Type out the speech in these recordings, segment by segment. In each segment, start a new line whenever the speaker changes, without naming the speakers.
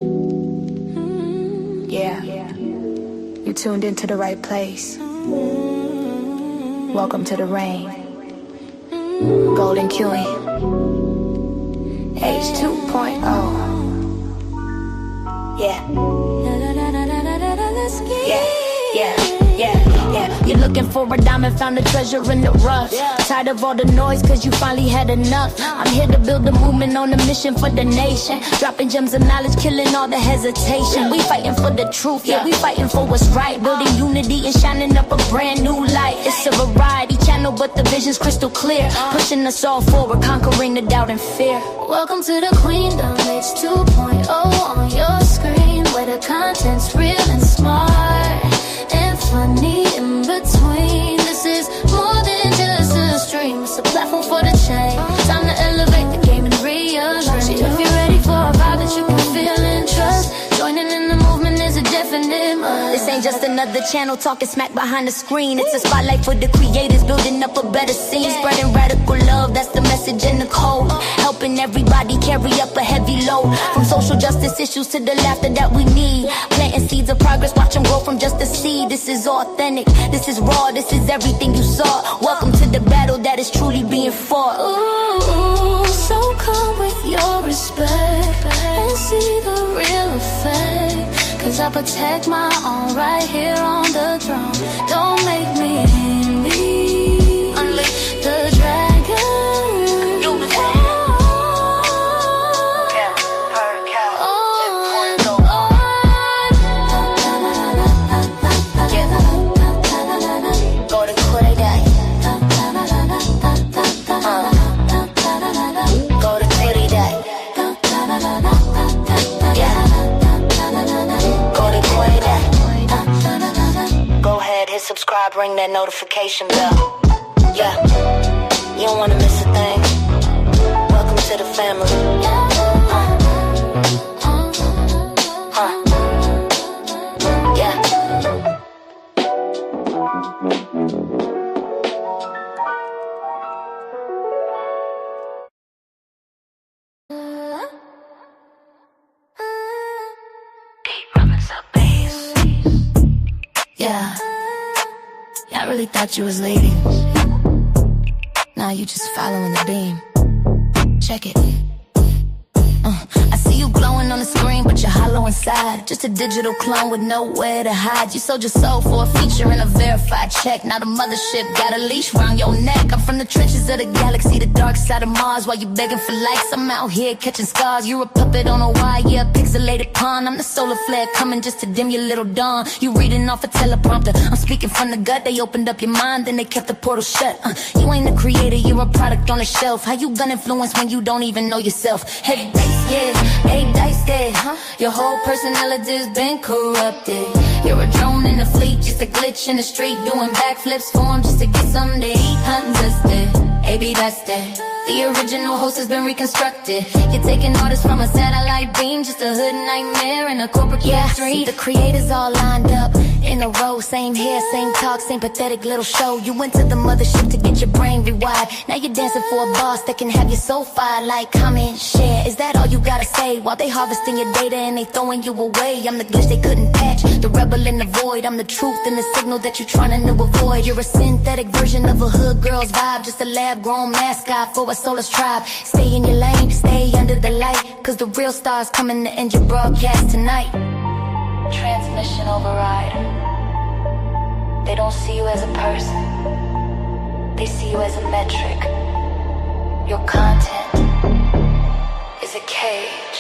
Yeah, you tuned into the right place. Welcome to the rain. Golden Queuing. H2.0. Yeah. You're looking for a diamond, found a treasure in the rough. Tired of all the noise, cause you finally had enough. I'm here to build a movement on a mission for the nation. Dropping gems of knowledge, killing all the hesitation. We fighting for the truth, yeah, we fighting for what's right. Building unity and shining up a brand new light. It's a variety channel, but the vision's crystal clear. Pushing us all forward, conquering the doubt and fear. Welcome to the Queendom, H2.0 on your screen, where the content's real and smart and funny in between. This is more than just a stream, it's a platform for the change. Time to elevate the game and realize it. If you're ready for a vibe that you can feel and trust, joining in the movement is a definite must. This ain't just another channel talking smack behind the screen. It's a spotlight for the creators, building up a better scene. Spreading radical love, that's the message in the code. Helping everybody carry up a heavy load. From social justice issues to the laughter that we need. Planting seeds of progress, watch them grow from just a seed. This is authentic, this is raw, this is everything you saw. Welcome to the battle that is truly being fought. Ooh, so come with your respect and see the real effect. Cause I protect my own right here on the throne. Don't make me envy. Unleash the dragon. Subscribe, ring that notification bell. Yeah, you don't wanna miss a thing. Welcome to the family. Yeah. Yeah. I really thought you was leading. Now you just following the beam. Check it. I see you glowing on the screen, but you're hollow inside. Just a digital clone with nowhere to hide. You sold your soul for a feature and a verified check. Now the mothership got a leash round your neck. I'm from the trenches of the galaxy, the dark side of Mars. While you begging for likes, I'm out here catching scars. You're a puppet on a wire, yeah, pixelated pawn. I'm the solar flare coming just to dim your little dawn. You reading off a teleprompter, I'm speaking from the gut. They opened up your mind, then they kept the portal shut. You ain't the creator, you're a product on the shelf. How you gonna influence when you don't even know yourself? Heavy bass, yeah, eight dice dead, Your whole personality's been corrupted. You're a drone in the fleet, just a glitch in the street, doing backflips for 'em just to get something to eat. Hunting dusted, AB that's dead. The original host has been reconstructed. You're taking orders from a satellite beam, just a hood nightmare in a corporate street. The creators all lined up in a row, same hair, same talk, same pathetic little show. You went to the mothership to get your brain rewired. Now you're dancing for a boss that can have your soul fired. Like, comment, share, is that all you gotta say? While they harvesting your data and they throwing you away. I'm the glitch they couldn't patch, the rebel in the void. I'm the truth and the signal that you're trying to avoid. You're a synthetic version of a hood girl's vibe, just a lab-grown mascot for a soulless tribe. Stay in your lane, stay under the light, cause the real stars coming to end your broadcast tonight. Transmission override. They don't see you as a person, they see you as a metric. Your content is a cage.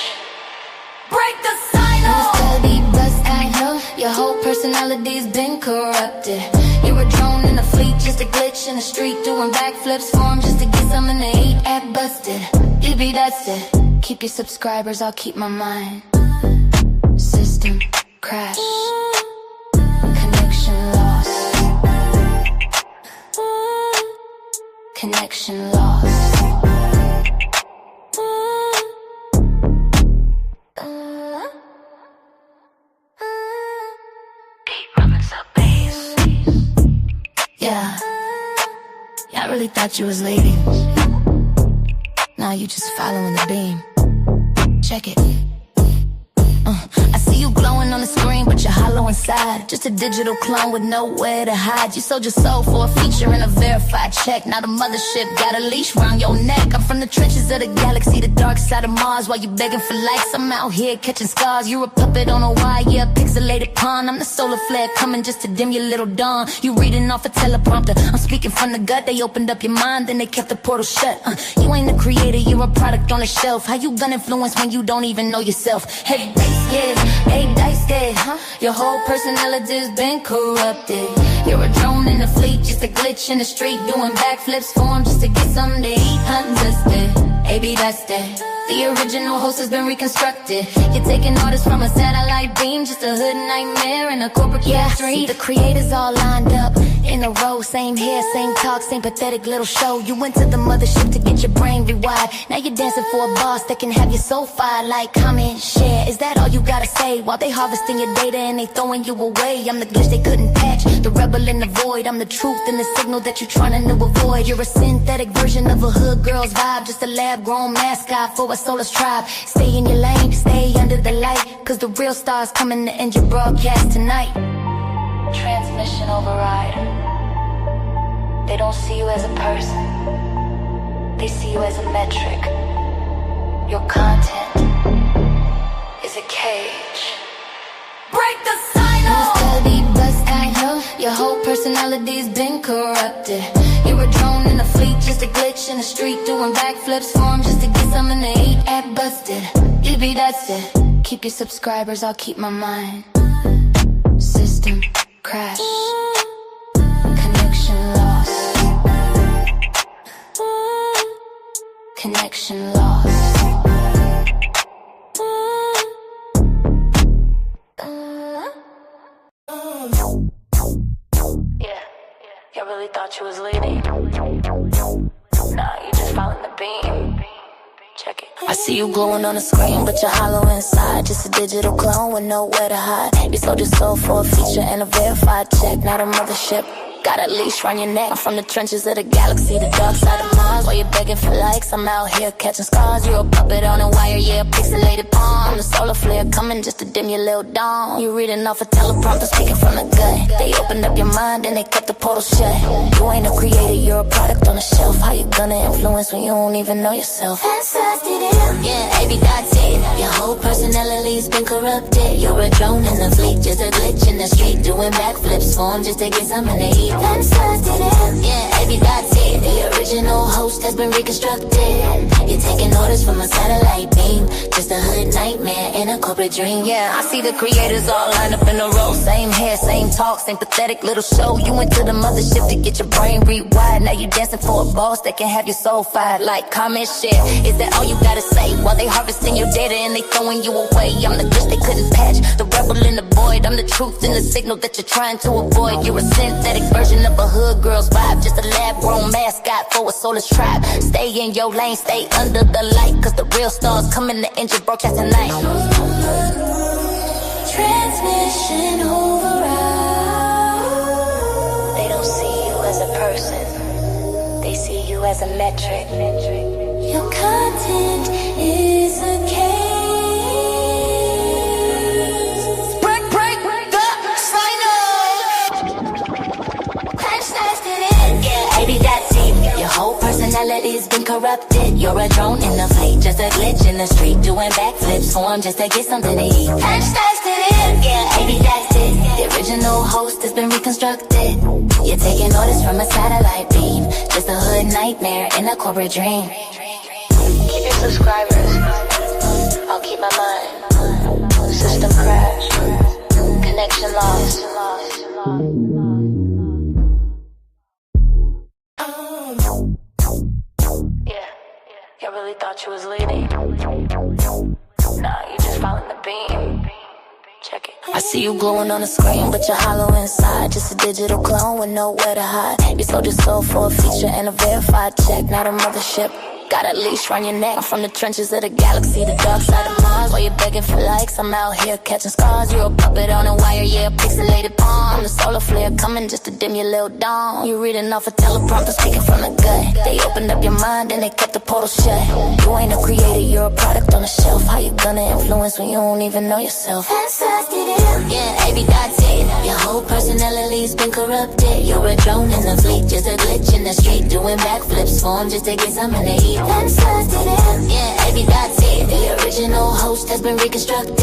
Break the silence. Steady bust out, your whole personality's been corrupted. You're a drone in a fleet, just a glitch in the street, doing backflips for 'em just to get something to eat. Act busted, you be dusted. Keep your subscribers, I'll keep my mind. System crash. Connection lost. Connection lost. Yeah, I really thought you was leading. Now you just following the beam. Check it. you glowing on the screen, but you're hollow inside. Just a digital clone with nowhere to hide. You sold your soul for a feature and a verified check. Now the mothership got a leash round your neck. I'm from the trenches of the galaxy, the dark side of Mars. While you begging for likes, I'm out here catching scars. You're a puppet on a wire, yeah, a pixelated pawn. I'm the solar flare coming just to dim your little dawn. You reading off a teleprompter, I'm speaking from the gut. They opened up your mind, then they kept the portal shut. You ain't a creator, you're a product on the shelf. How you gonna influence when you don't even know yourself? Heavy bass, yeah, hey, dice dead, Your whole personality's been corrupted. You're a drone in the fleet, just a glitch in the street, doing backflips for 'em just to get something to eat. Understood, maybe that's that. The original host has been reconstructed. You're taking orders from a satellite beam, just a hood nightmare and a corporate dream. The creators all lined up in a row, same hair, same talk, same pathetic little show. You went to the mothership to get your brain rewired. Now you're dancing for a boss that can have you so fired. Like, comment, share, is that all you gotta say? While they harvesting your data and they throwing you away. I'm the glitch they couldn't patch, the rebel in the void. I'm the truth in the signal that you're trying to avoid. You're a synthetic version of a hood girl's vibe, just a lab-grown mascot for a soulless tribe. Stay in your lane, stay under the light, cause the real stars coming to end your broadcast tonight. Transmission override. They don't see you as a person, they see you as a metric. Your content is a cage. Break the silence. Your whole personality's been corrupted. You're a drone in a fleet, just a glitch in the street, doing backflips for 'em just to get something to eat. At busted, maybe that's it. Keep your subscribers, I'll keep my mind. System crash, connection lost. Connection lost. I really thought you was leading. Nah, you just following the beam. Check it. I see you glowing on the screen, but you're hollow inside. Just a digital clone with nowhere to hide. You sold your soul for a feature and a verified check. Now the mothership got a leash round your neck. I'm from the trenches of the galaxy, the dark side of Mars. While you're begging for likes, I'm out here catching scars. You're a puppet on a wire, yeah, a pixelated pawn. I'm the solar flare coming just to dim your little dawn. You reading off a teleprompter, speaking from the gut. They opened up your mind and they kept the portal shut. You ain't a creator, you're a product on the shelf. How you gonna influence when you don't even know yourself? Yeah, baby, that's it. Your whole personality's been corrupted. You're a drone in the fleet, just a glitch in the street, doing backflips for 'em just to get something to eat. Yeah, baby, that's it. The original host has been reconstructed. You're taking orders from a satellite beam, just a hood nightmare in a corporate dream. Yeah, I see the creators all lined up in a row. Same hair, same talk, same pathetic little show. You went to the mothership to get your brain rewired. Now you dancing for a boss that can have your soul fired. Like, comment, share, is that all you gotta say? While they harvesting your data and they throwing you away. I'm the glitch they couldn't patch, the rebel in the void. I'm the truth in the signal that you're trying to avoid. You're a synthetic version of a hood girl's vibe, just a lab-grown mascot for a soulless tribe. Stay in your lane, stay under the light, cause the real stars coming to end your broadcast tonight. Transmission override. They don't see you as a person, they see you as a metric. Your content is a cage. Break the silence. Crash tested it. Yeah, baby, that's it. Your whole personality's been corrupted. You're a drone in the fleet, just a glitch in the street, doing backflips for 'em just to get something to eat. Crash tested it. Yeah, baby, that's it. The original host has been reconstructed. You're taking orders from a satellite beam, just a hood nightmare in a corporate dream. Keep your subscribers, I'll keep my mind. System crash, connection lost. Yeah, I really thought you was leading. Nah, you just following the beam. Check it. I see you glowing on the screen, but you're hollow inside. Just a digital clone with nowhere to hide. You sold your soul for a feature and a verified check. Now the mothership got a leash around your neck. I'm from the trenches of the galaxy, the dark side of Mars. While you're begging for likes, I'm out here catching scars. You're a puppet on a wire, yeah, a pixelated pawn. The solar flare coming just to dim your little dawn. You're reading off a teleprompter, speaking from the gut. They opened up your mind and they kept the portal shut. You ain't a creator, you're a product on the shelf. How you gonna influence when you don't even know yourself? Yeah, AB Dot's it. Your whole personality's been corrupted. You're a drone in the fleet, just a glitch in the street, doing backflips for 'em just to get something to eat. Yeah, AB Dot's it. The original host has been reconstructed.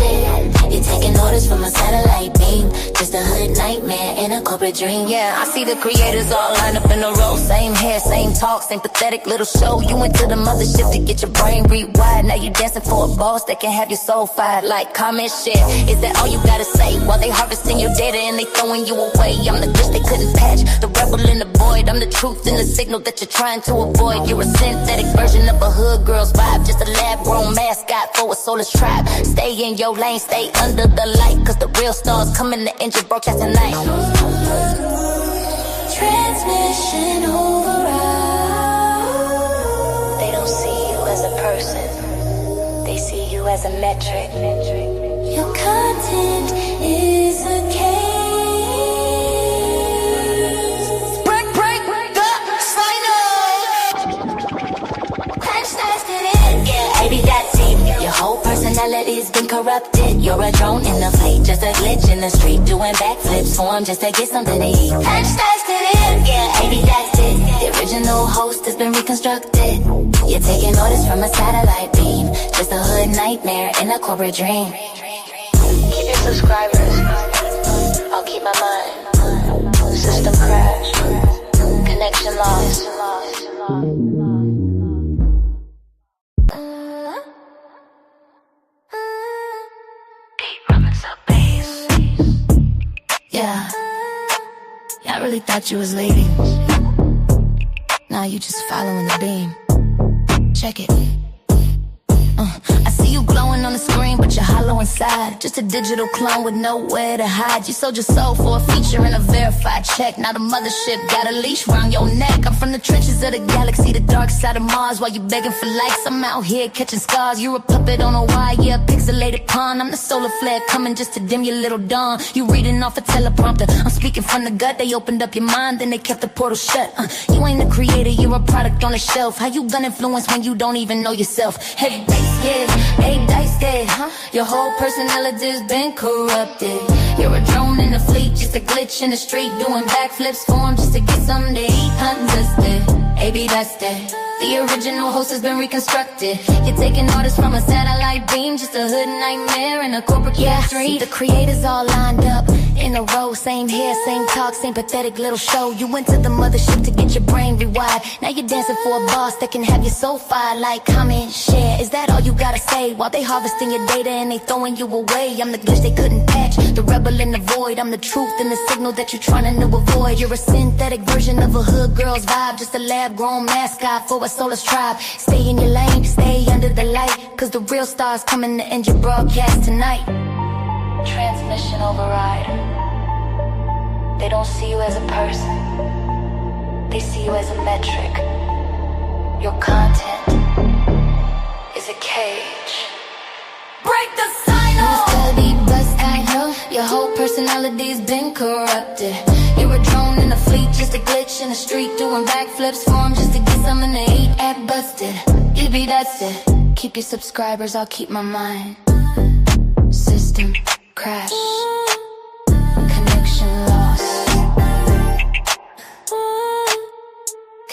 You're taking orders from a satellite beam, just a hood nightmare in a corporate dream. Yeah, I see the creators all lined up in a row. Same hair, same talk, same pathetic little show. You went to the mothership to get your brain rewired. Now you dancing for a boss that can have your soul fired. Like, comment, share. Is that all you gotta say? While they harvesting your data and they throwing you away. I'm the glitch they couldn't patch, the rebel in the void. I'm the truth in the signal that you're trying to avoid. You're a synthetic version of a hood girl's vibe, just a lab-grown mascot for a soulless tribe. Stay in your lane, stay under the light, cause the real stars coming to end your broadcast tonight. Transmission override. They don't see you as a person, they see you as a metric. Your content is a case. Break the sign up. Yeah, AB Dot's it. Your whole personality's been corrupted. You're a drone in the fleet, just a glitch in the street, doing backflips for 'em just to get something to eat. Yeah, AB Dot's it. The original host has been reconstructed. You're taking orders from a satellite beam, just a hood nightmare in a corporate dream. Keep your subscribers, I'll keep my mind. System crash, connection lost. Yeah, I really thought you was leaving. Now you just following the beam. Check it. I see you glowing on the screen, but you're hollow inside. Just a digital clone with nowhere to hide. You sold your soul for a feature and a verified check. Now the mothership got a leash around your neck. I'm from the trenches of the galaxy, the dark side of Mars. While you begging for likes, I'm out here catching scars. You're a puppet on a wire, yeah, a pixelated pawn. I'm the solar flare coming just to dim your little dawn. You reading off a teleprompter, I'm speaking from the gut. They opened up your mind, then they kept the portal shut. You ain't a creator, you're a product on the shelf. How you gonna influence when you don't even know yourself? Heavy bass, yeah, eight dice dead, huh? Your whole personality's been corrupted. You're a drone in the fleet, just a glitch in the street, doing backflips for 'em just to get something to eat. Understood, AB Dot's dead. The original host has been reconstructed. You're taking orders from a satellite beam, just a hood nightmare in a corporate street. The creators all lined up in a row, same hair, same talk, same pathetic little show. You went to the mothership to get your brain rewired. Now you're dancing for a boss that can have your soul fired. Like, comment, share. Is that all you gotta say? While they harvesting your data and they throwing you away. I'm the glitch they couldn't patch, the rebel in the void. I'm the truth in the signal that you're trying to avoid. You're a synthetic version of a hood girl's vibe, just a lab-grown mascot for a soulless tribe. Stay in your lane, stay under the light, cause the real stars coming to end your broadcast tonight. Transmission override. They don't see you as a person, they see you as a metric. Your content is a cage. Break the sign off. Your whole personality's been corrupted. You're a drone in the fleet, just a glitch in the street, doing backflips for 'em just to get something to eat. Act busted, EB Dot's it. Keep your subscribers, I'll keep my mind. System crash, connection lost.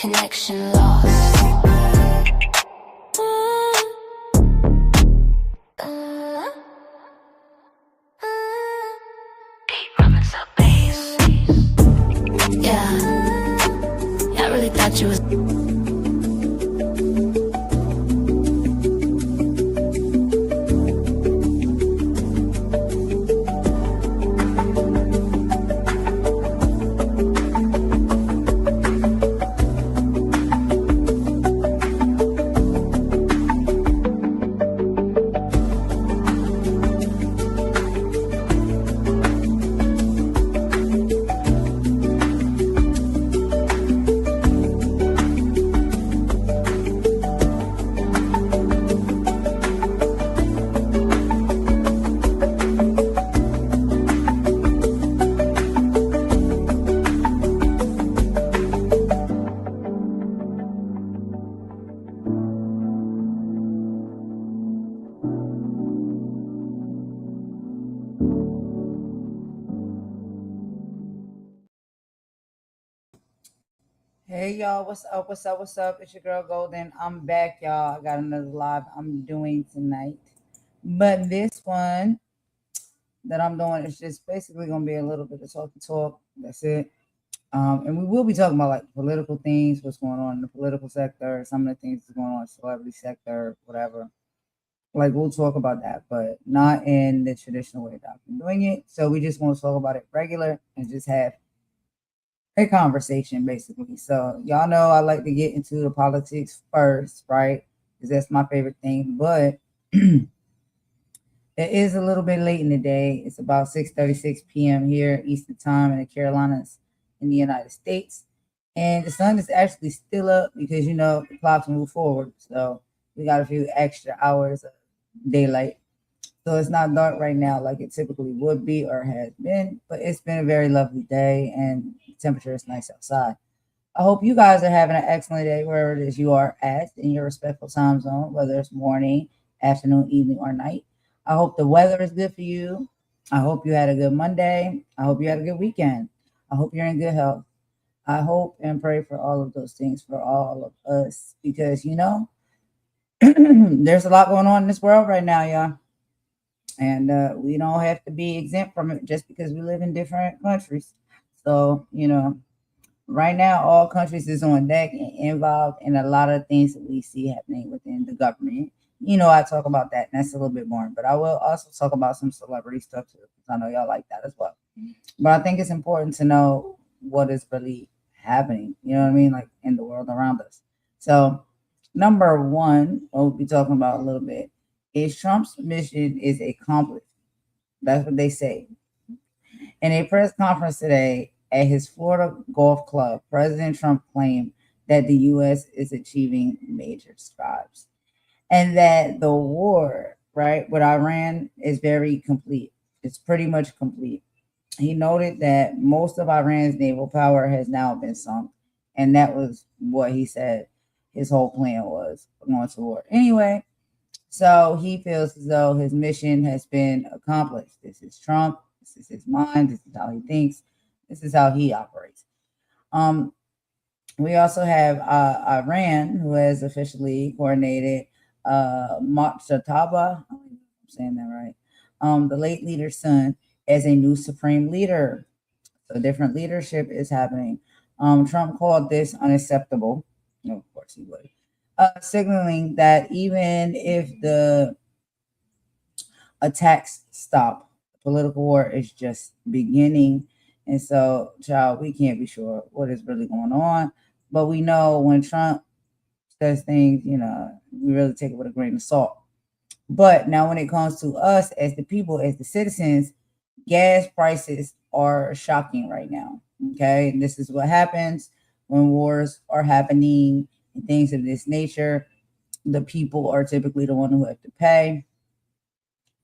Connection lost. Yeah, I really thought you was.
Hey y'all, what's up? What's up? What's up? It's your girl Golden. I'm back, y'all. I got another live I'm doing tonight. But this one that I'm doing is just basically gonna be a little bit of talk. That's it. And we will be talking about like political things, what's going on in the political sector, some of the things that's going on in the celebrity sector, whatever. Like we'll talk about that, but not in the traditional way that I've been doing it. So we just want to talk about it regular and just have a conversation basically. So y'all know I like to get into the politics first, right? Because that's my favorite thing. But it is a little bit late in the day. It's about 6:36 p.m. here Eastern Time in the Carolinas in the United States. And the sun is actually still up because the clocks move forward. So we got a few extra hours of daylight. So it's not dark right now like it typically would be or has been, but it's been a very lovely day and the temperature is nice outside. I hope you guys are having an excellent day wherever it is you are at in your respectful time zone, whether it's morning, afternoon, evening, or night. I hope the weather is good for you. I hope you had a good Monday. I hope you had a good weekend. I hope you're in good health. I hope and pray for all of those things for all of us because, there's a lot going on in this world right now, y'all. And we don't have to be exempt from it just because we live in different countries. So, right now, all countries is on deck and involved in a lot of things that we see happening within the government. I talk about that, and that's a little bit boring, but I will also talk about some celebrity stuff too, because I know y'all like that as well. But I think it's important to know what is really happening, you know what I mean, like in the world around us. So, number one, what we'll be talking about a little bit is Trump's mission is accomplished. That's what they say. In a press conference today at his Florida golf club, President Trump claimed that the U.S. is achieving major strides and that the war, right, with Iran is very complete. It's pretty much complete. He noted that most of Iran's naval power has now been sunk, and that was what he said his whole plan was going to war. Anyway, so he feels as though his mission has been accomplished. This is Trump. This is his mind. This is how he thinks. This is how he operates. Um, we also have Iran, who has officially coordinated Muqtada, I'm saying that right, the late leader's son, as a new supreme leader. So different leadership is happening. Trump called this unacceptable. No, of course he would. Signaling that even if the attacks stop, the political war is just beginning. And so, child, we can't be sure what is really going on. But we know when Trump says things, we really take it with a grain of salt. But now, when it comes to us as the people, as the citizens, gas prices are shocking right now. Okay. And this is what happens when wars are happening and things of this nature. The people are typically the one who have to pay,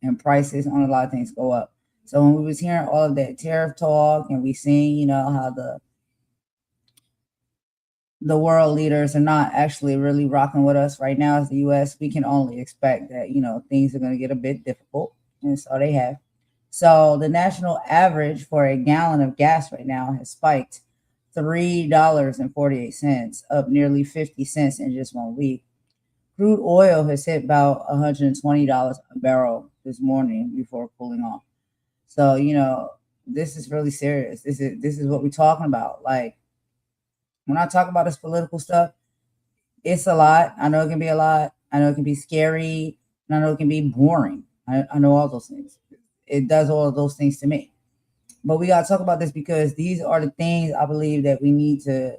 and prices on a lot of things go up. So when we was hearing all of that tariff talk and we seen, how the world leaders are not actually really rocking with us right now as the US, we can only expect that, things are going to get a bit difficult. And so they have. So the national average for a gallon of gas right now has spiked $3.48, up nearly 50 cents in just 1 week. Crude oil has hit about $120 a barrel this morning before cooling off. So, this is really serious. This is what we're talking about. Like, when I talk about this political stuff, it's a lot. I know it can be a lot. I know it can be scary. And I know it can be boring. I know all those things. It does all of those things to me. But we got to talk about this because these are the things I believe that we need to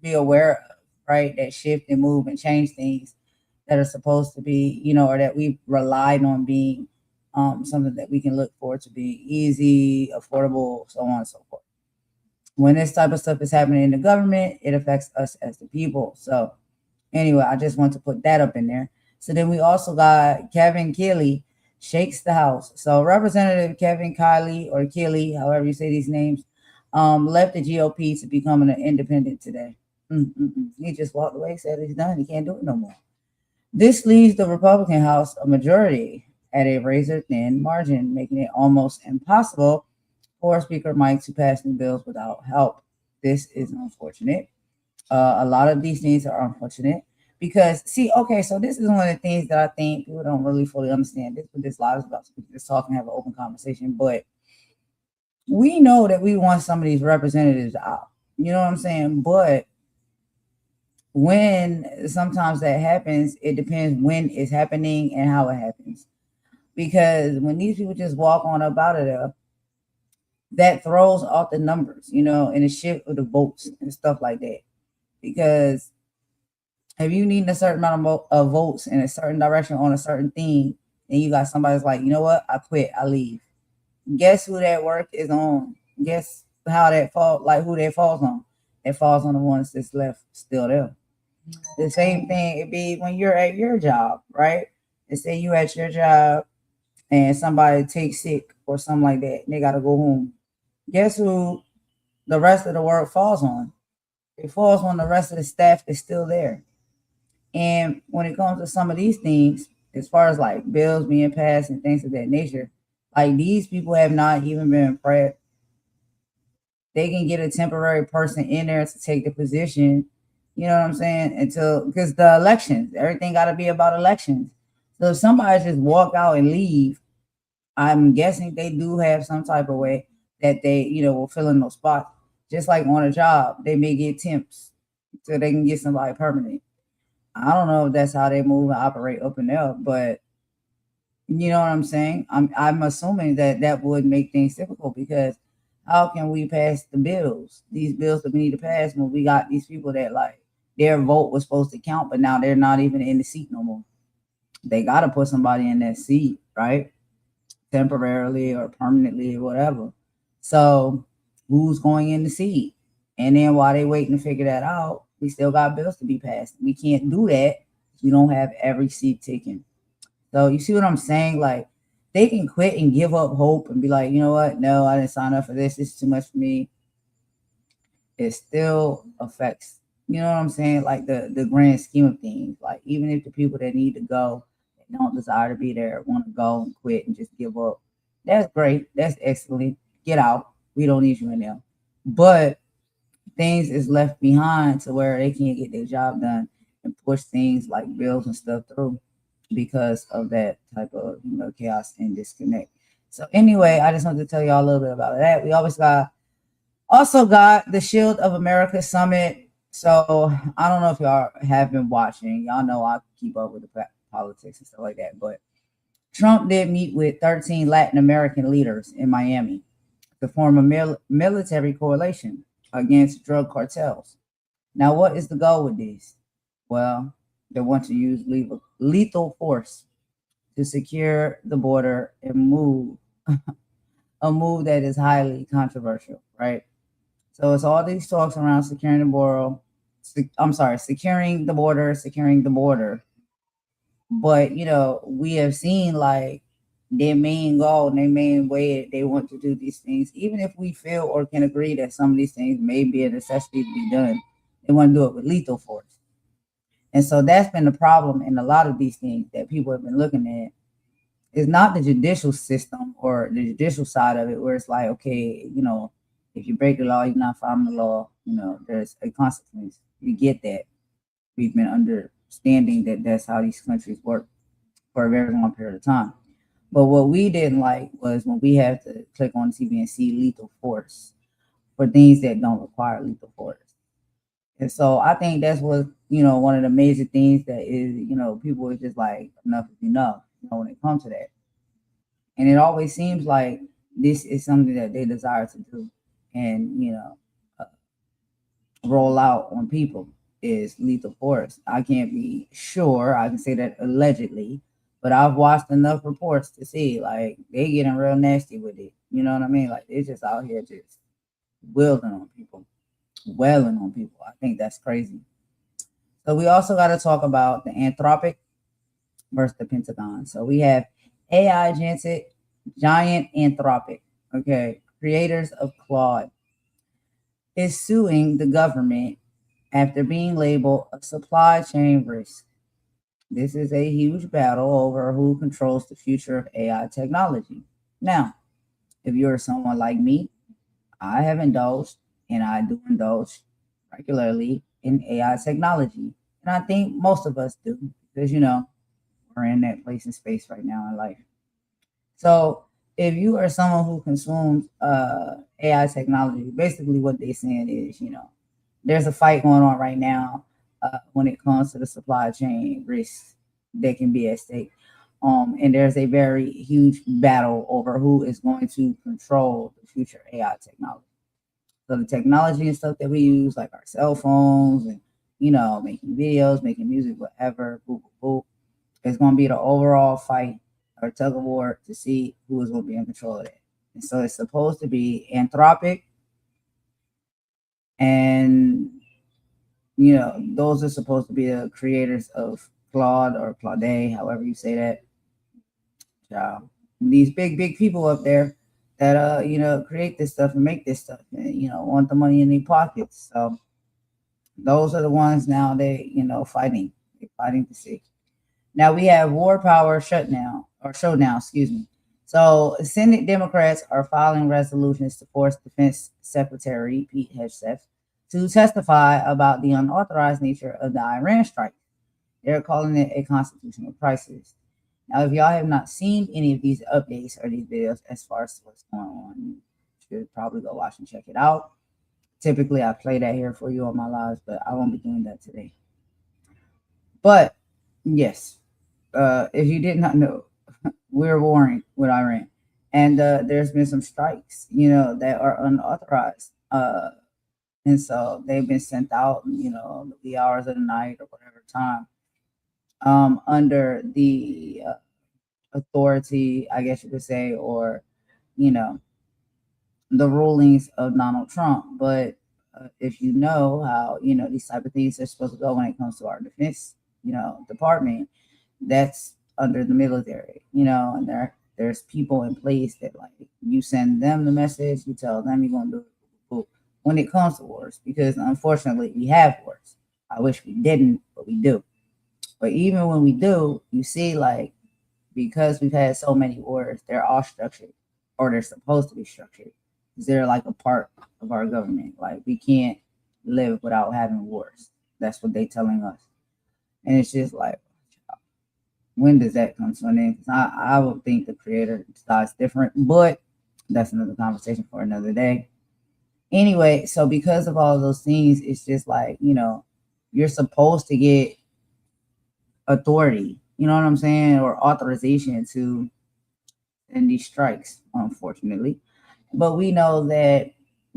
be aware of, right? That shift and move and change things that are supposed to be, or that we've relied on being something that we can look forward to be easy, affordable, so on and so forth. When this type of stuff is happening in the government, it affects us as the people. So anyway, I just want to put that up in there. So then we also got Kevin Kelly shakes the House. So Representative Kevin Kiley or Kelly, however you say these names, left the GOP to become an independent today. He just walked away, said he's done. He can't do it no more. This leaves the Republican House a majority at a razor-thin margin, making it almost impossible for Speaker Mike to pass new bills without help. This is unfortunate. A lot of these things are unfortunate because, see, okay, so this is one of the things that I think people don't really fully understand. This what this live is about. So just talk and have an open conversation, but we know that we want some of these representatives out. You know what I'm saying? But when sometimes that happens, it depends when it's happening and how it happens. Because when these people just walk on up out of there, that throws off the numbers, and the shift of the votes and stuff like that. Because if you need a certain amount of votes in a certain direction on a certain thing, and you got somebody's like, you know what, I quit, I leave. Guess who that work is on? Guess how that fall, like who that falls on? It falls on the ones that's left still there. The same thing it be when you're at your job, right? And say you at your job and somebody takes sick or something like that, and they gotta go home. Guess who the rest of the work falls on? It falls on the rest of the staff that's still there. And when it comes to some of these things, as far as like bills being passed and things of that nature, like these people have not even been prepped. They can get a temporary person in there to take the position. You know what I'm saying? Until because the elections, everything got to be about elections. So if somebody just walk out and leave, I'm guessing they do have some type of way that they, will fill in those spots. Just like on a job, they may get temps so they can get somebody permanent. I don't know if that's how they move and operate up and down, but you know what I'm saying? I'm assuming that would make things difficult because how can we pass the bills? These bills that we need to pass when we got these people that like their vote was supposed to count, but now they're not even in the seat no more. They got to put somebody in that seat, right? Temporarily or permanently or whatever. So who's going in the seat? And then while they waiting to figure that out, we still got bills to be passed. We can't do that. We don't have every seat taken. So you see what I'm saying? Like they can quit and give up hope and be like, you know what? No, I didn't sign up for this. This is too much for me. It still affects, you know what I'm saying? Like the grand scheme of things. Like even if the people that need to go that don't desire to be there want to go and quit and just give up, that's great. That's excellent. Get out. We don't need you in there. But things is left behind to where they can't get their job done and push things like bills and stuff through because of that type of chaos and disconnect. So anyway, I just wanted to tell y'all a little bit about that. We also got the Shield of America Summit. So I don't know if y'all have been watching. Y'all know I keep up with the politics and stuff like that. But Trump did meet with 13 Latin American leaders in Miami to form a military coalition against drug cartels. Now, what is the goal with this? Well, they want to use lethal force to secure the border and move a move that is highly controversial, right? So it's all these talks around securing the border. Securing the border. But we have seen like their main goal and their main way that they want to do these things, even if we feel or can agree that some of these things may be a necessity to be done, they want to do it with lethal force. And so that's been the problem in a lot of these things that people have been looking at. It's not the judicial system or the judicial side of it where it's like, okay, if you break the law, you're not following the law, there's a consequence. We get that. We've been understanding that that's how these countries work for a very long period of time. But what we didn't like was when we had to click on TV and see lethal force for things that don't require lethal force. And so I think that's what, one of the major things that is, people are just like, enough is enough, when it comes to that. And it always seems like this is something that they desire to do and, roll out on people is lethal force. I can't be sure. I can say that allegedly, but I've watched enough reports to see like they getting real nasty with it. You know what I mean? Like they're just out here just wailing on people. I think that's crazy. So we also got to talk about the Anthropic versus the Pentagon. So we have AI giant Anthropic, okay, creators of Claude, is suing the government after being labeled a supply chain risk. This is a huge battle over who controls the future of AI technology. Now, if you're someone like me, I have indulged and I do indulge regularly in AI technology. And I think most of us do because, we're in that place and space right now in life. So if you are someone who consumes AI technology, basically what they're saying is, there's a fight going on right now when it comes to the supply chain risks that can be at stake. And there's a very huge battle over who is going to control the future AI technology. So the technology and stuff that we use, like our cell phones and making videos, making music, whatever, boop, boop, boop, it's going to be the overall fight or tug of war to see who is going to be in control of that. And so it's supposed to be Anthropic, and those are supposed to be the creators of Claude or Claude, however you say that. These big people up there that create this stuff and make this stuff and want the money in their pockets. So those are the ones now fighting. They're fighting to see. Now we have war power showdown, excuse me. So Senate Democrats are filing resolutions to force Defense Secretary Pete Hegseth to testify about the unauthorized nature of the Iran strike. They're calling it a constitutional crisis. Now, if y'all have not seen any of these updates or these videos as far as what's going on, you should probably go watch and check it out. Typically, I play that here for you on my lives, but I won't be doing that today. But yes, if you did not know, we're warring with Iran, and there's been some strikes, that are unauthorized, and so they've been sent out, the hours of the night or whatever time, under the authority, I guess you could say, or the rulings of Donald Trump. But if you know how these type of things are supposed to go when it comes to our defense, department, that's under the military, and there's people in place that like you send them the message, you tell them you're gonna do it when it comes to wars, because unfortunately we have wars. I wish we didn't, but we do. But even when we do, you see, like, because we've had so many wars, they're all structured, or they're supposed to be structured. They're like a part of our government. Like, we can't live without having wars. That's what they're telling us. And it's just like, when does that come to an end? I would think the creator decides different, but that's another conversation for another day. Anyway, so because of all of those things, it's just like, you're supposed to get authority, you know what I'm saying, or authorization to end these strikes, unfortunately. But we know that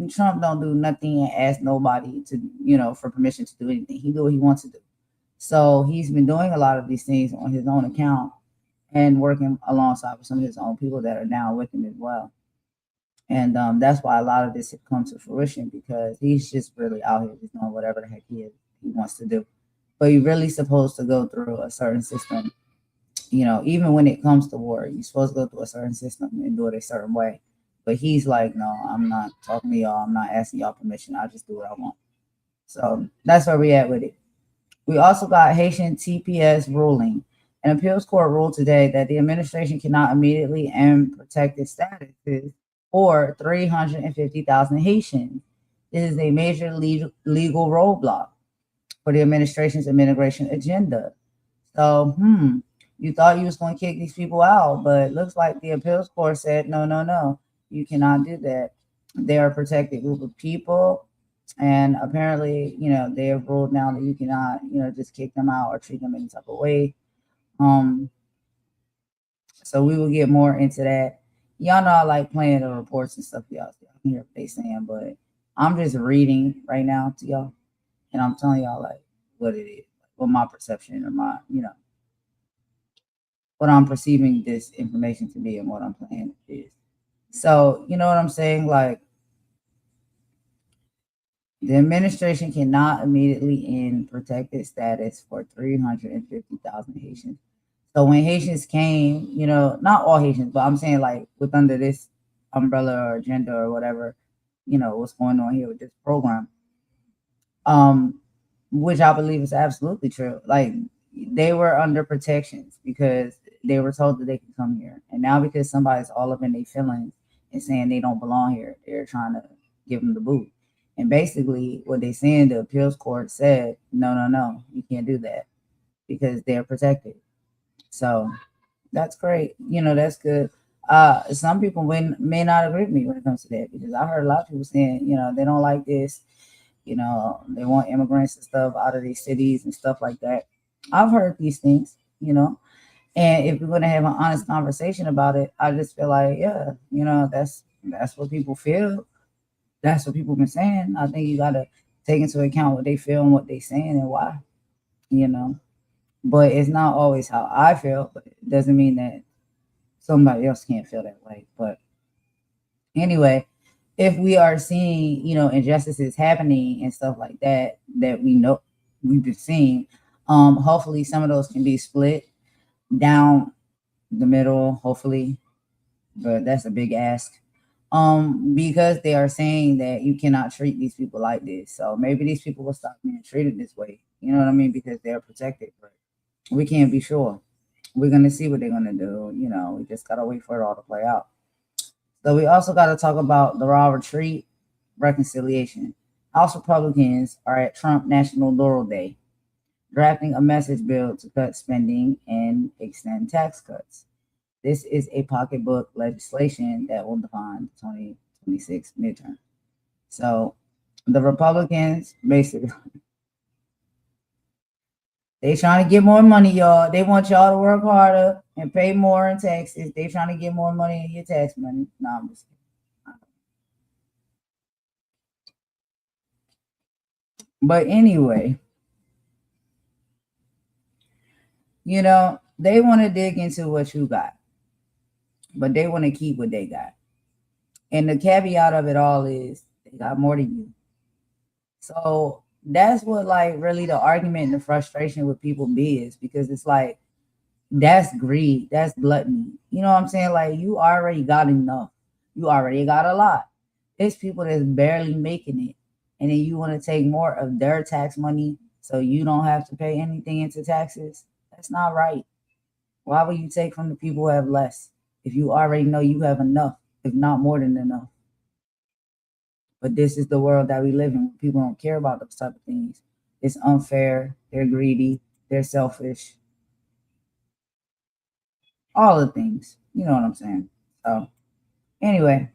Trump don't do nothing and ask nobody to, for permission to do anything. He do what he wants to do. So he's been doing a lot of these things on his own account and working alongside with some of his own people that are now with him as well. And that's why a lot of this has come to fruition, because he's just really out here just doing whatever the heck he wants to do. But you're really supposed to go through a certain system. Even when it comes to war, you're supposed to go through a certain system and do it a certain way. But he's like, no, I'm not talking to y'all. I'm not asking y'all permission. I just do what I want. So that's where we at with it. We also got Haitian TPS ruling. An appeals court ruled today that the administration cannot immediately end protected statuses for 350,000 Haitians. This is a major legal roadblock for the administration's immigration agenda. So, you thought you was going to kick these people out, but it looks like the appeals court said, no, you cannot do that. They are a protected group of people. And apparently, they have ruled now that you cannot, just kick them out or treat them any type of way. So we will get more into that. Y'all know I like playing the reports and stuff. Y'all can hear what they saying, but I'm just reading right now to y'all, and I'm telling y'all like what it is, what my perception or my, what I'm perceiving this information to be and what I'm playing is. So you know what I'm saying? Like, the administration cannot immediately end protected status for 350,000 Haitians. So when Haitians came, not all Haitians, but I'm saying like with under this umbrella or agenda or whatever, what's going on here with this program, which I believe is absolutely true. Like, they were under protections because they were told that they could come here. And now because somebody's all up in their feelings and saying they don't belong here, they're trying to give them the boot. And basically, what they saying, the appeals court said, no, you can't do that because they're protected. So that's great. That's good. Some people may not agree with me when it comes to that because I heard a lot of people saying, they don't like this. They want immigrants and stuff out of these cities and stuff like that. I've heard these things, and if we're going to have an honest conversation about it, I just feel like, yeah, that's what people feel. That's what people been saying. I think you got to take into account what they feel and what they saying and why, you know. But it's not always how I feel, but it doesn't mean that somebody else can't feel that way. But anyway, if we are seeing, injustices happening and stuff like that, that we know we've been seeing, hopefully some of those can be split down the middle, hopefully. But that's a big ask. Because they are saying that you cannot treat these people like this. So maybe these people will stop being treated this way. You know what I mean? Because they're protected, but we can't be sure. We're gonna see what they're gonna do. We just gotta wait for it all to play out. So we also got to talk about the raw retreat reconciliation. House Republicans are at Trump National Laurel Day, drafting a message bill to cut spending and extend tax cuts. This is a pocketbook legislation that will define the 2026 midterm. So the Republicans basically they trying to get more money, y'all. They want y'all to work harder and pay more in taxes. They trying to get more money in your tax money. No, I'm just kidding. But anyway, they want to dig into what you got, but they want to keep what they got. And the caveat of it all is they got more than you. So that's what really the argument and the frustration with people be is because it's like that's greed, that's gluttony. You know what I'm saying? Like you already got enough. You already got a lot. It's people that's barely making it. And then you want to take more of their tax money so you don't have to pay anything into taxes. That's not right. Why would you take from the people who have less if you already know you have enough, if not more than enough? But this is the world that we live in. People don't care about those type of things. It's unfair. They're greedy. They're selfish. All the things. You know what I'm saying? So anyway,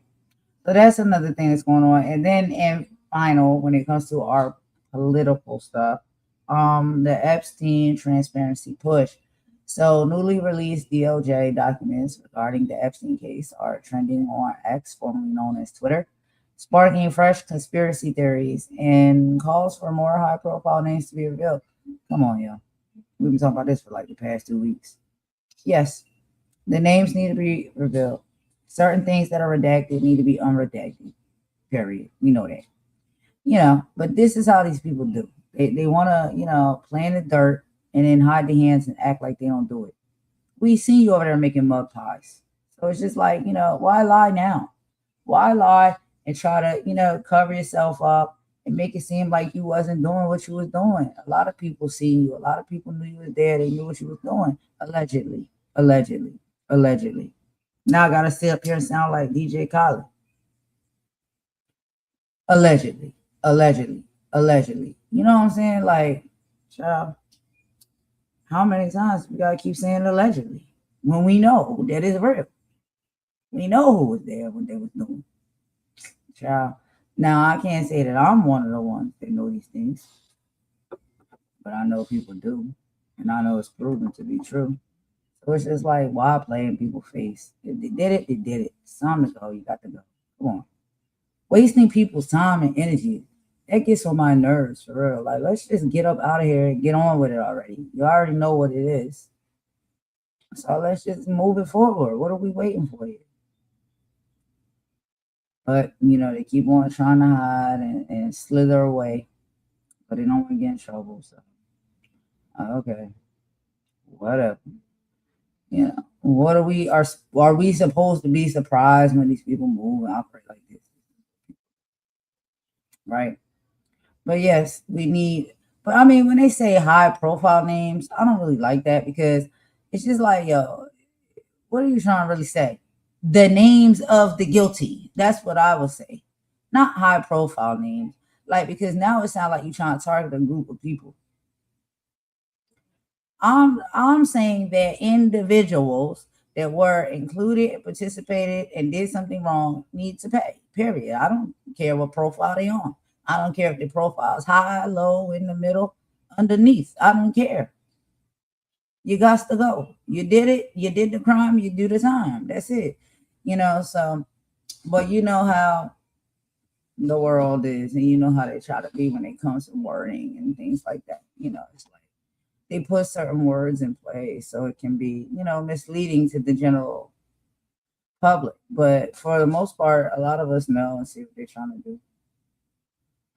so that's another thing that's going on. And then in final, when it comes to our political stuff, the Epstein transparency push. So newly released DOJ documents regarding the Epstein case are trending on X, formerly known as Twitter, sparking fresh conspiracy theories and calls for more high-profile names to be revealed. Come on, y'all. We've been talking about this for the past 2 weeks. Yes, the names need to be revealed. Certain things that are redacted need to be unredacted. Period. We know that. But this is how these people do. They want to, play in the dirt and then hide their hands and act like they don't do it. We see you over there making mug pies. So it's just like, why lie now? Why lie and try to, cover yourself up and make it seem like you wasn't doing what you was doing? A lot of people see you. A lot of people knew you was there. They knew what you was doing. Allegedly. Now I got to sit up here and sound like DJ Khaled. Allegedly. You know what I'm saying? Like, child, how many times we got to keep saying allegedly when we know that is real? We know who was there, what they was doing. Child. Now, I can't say that I'm one of the ones that know these things, but I know people do, and I know it's proven to be true. So it's just like, why play in people's face? If they did it, they did it. It's time to go. You got to go. Come on. Wasting people's time and energy, that gets on my nerves, for real. Like, let's just get up out of here and get on with it already. You already know what it is. So let's just move it forward. What are we waiting for here? But, they keep on trying to hide and slither away. But they don't want to get in trouble. So, okay. Whatever. What are we supposed to be surprised when these people move and operate like this? Right? But yes, we need, but I mean, when they say high profile names, I don't really like that because it's just like, yo, what are you trying to really say? The names of the guilty. That's what I would say. Not high profile names. Like, because now it sounds like you're trying to target a group of people. I'm saying that individuals that were included, participated, and did something wrong need to pay. Period. I don't care what profile they on. I don't care if the profile is high, low, in the middle, underneath. I don't care. You got to go. You did it. You did the crime. You do the time. That's it. So, but you know how the world is, and you know how they try to be when it comes to wording and things like that. It's like they put certain words in place so it can be, misleading to the general public. But for the most part, a lot of us know and see what they're trying to do.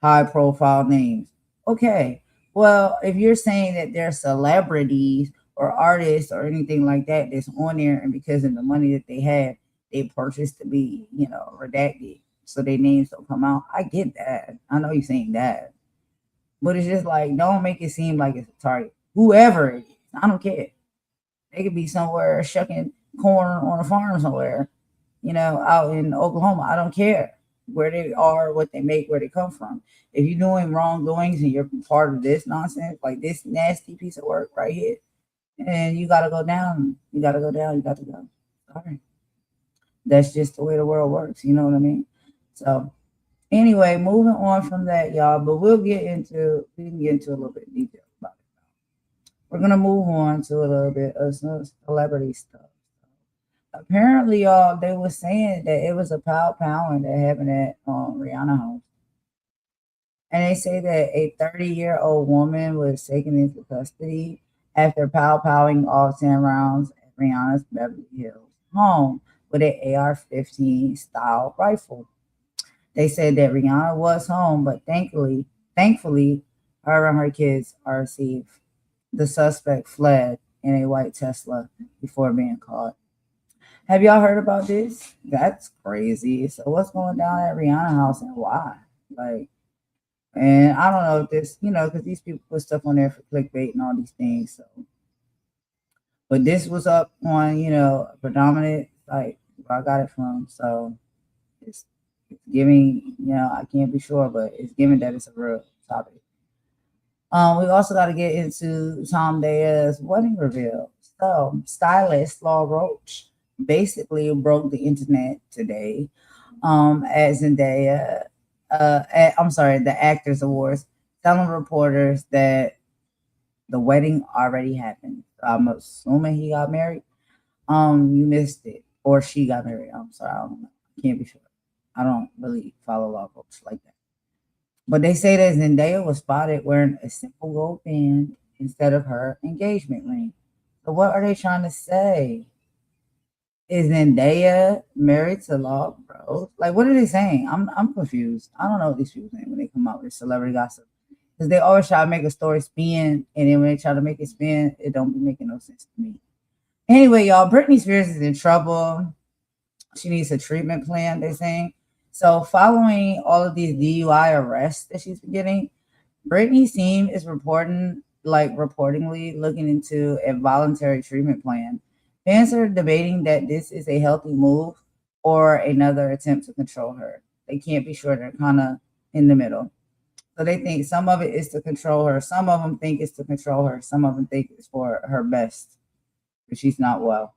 High profile names. Okay. Well, if you're saying that they're celebrities or artists or anything like that that's on there, and because of the money that they have, they purchased to be, redacted so their names don't come out. I get that. I know you're saying that. But it's just like, don't make it seem like it's a target. Whoever it is, I don't care. They could be somewhere shucking corn on a farm somewhere, out in Oklahoma. I don't care where they are, what they make, where they come from. If you're doing wrongdoings and you're part of this nonsense, like this nasty piece of work right here, and you got to go down. You got to go down. You got to go. All right. That's just the way the world works. You know what I mean? So anyway, moving on from that, y'all, but we can get into a little bit of detail about it. We're going to move on to a little bit of some celebrity stuff. Apparently, y'all, they were saying that it was a powering that happened at Rihanna home. And they say that a 30-year-old woman was taken into custody after powering all 10 rounds at Rihanna's Beverly Hills home with an AR-15 style rifle. They said that Rihanna was home, but thankfully, her and her kids are safe. The suspect fled in a white Tesla before being caught. Have y'all heard about this? That's crazy. So what's going down at Rihanna house and why? And I don't know if this, because these people put stuff on there for clickbait and all these things. So, but this was up on, a predominant site where I got it from. So it's giving, I can't be sure, but it's giving that it's a real topic. We also got to get into Tom Daya's wedding reveal. So stylist Law Roach basically broke the internet today at Zendaya, the Actors Awards, telling reporters that the wedding already happened. I'm assuming he got married. You missed it, or she got married. I'm sorry, I don't know. I can't be sure. I don't really follow Law Roach like that. But they say that Zendaya was spotted wearing a simple gold band instead of her engagement ring. So what are they trying to say? Is Zendaya married to Law Roach? Like, what are they saying? I'm confused. I don't know what these people think when they come out with celebrity gossip. Because they always try to make a story spin, and then when they try to make it spin, it don't be making no sense to me. Anyway, y'all, Britney Spears is in trouble. She needs a treatment plan, they're saying. So following all of these DUI arrests that she's been getting, Britney's team is reportedly looking into a voluntary treatment plan. Fans are debating that this is a healthy move or another attempt to control her. They can't be sure. They're kind of in the middle. So they think some of it is to control her. Some of them think it's to control her. Some of them think it's for her best, but she's not well.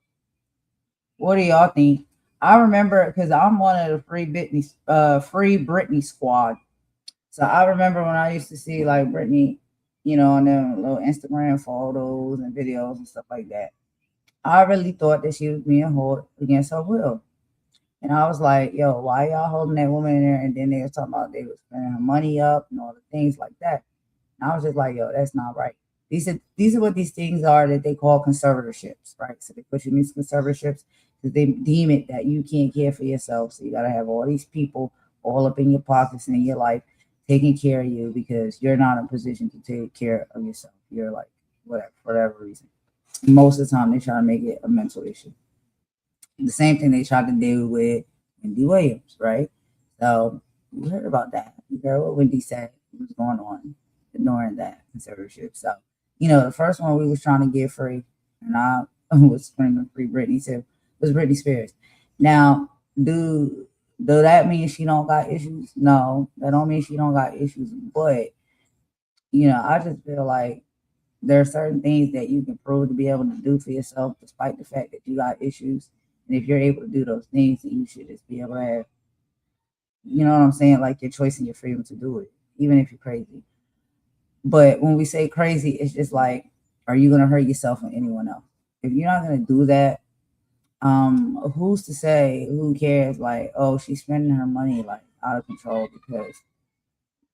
What do y'all think? I remember because I'm one of the free Britney squad. So I remember when I used to see like Britney, on them little Instagram photos and videos and stuff like that. I really thought that she was being held against her will. And I was like, yo, why y'all holding that woman in there? And then they were talking about they were spending her money up and all the things like that. And I was just like, yo, that's not right. These are what these things are that they call conservatorships, right? So they put you in these conservatorships because they deem it that you can't care for yourself. So you got to have all these people all up in your pockets and in your life taking care of you because you're not in a position to take care of yourself. You're like, whatever, for whatever reason. Most of the time, they try to make it a mental issue. The same thing they tried to do with Wendy Williams, right? So you heard about that. You heard what Wendy said was going on during that conservatorship. So, the first one we was trying to get free, and I was screaming free Britney too, was Britney Spears. Now, do Do that mean she don't got issues? No, that don't mean she don't got issues. But I just feel like there are certain things that you can prove to be able to do for yourself, despite the fact that you got issues. And if you're able to do those things, then you should just be able to have, you know what I'm saying, like your choice and your freedom to do it, even if you're crazy. But when we say crazy, it's just like, are you gonna hurt yourself or anyone else? If you're not gonna do that, who's to say? Who cares? Like, oh, she's spending her money like out of control because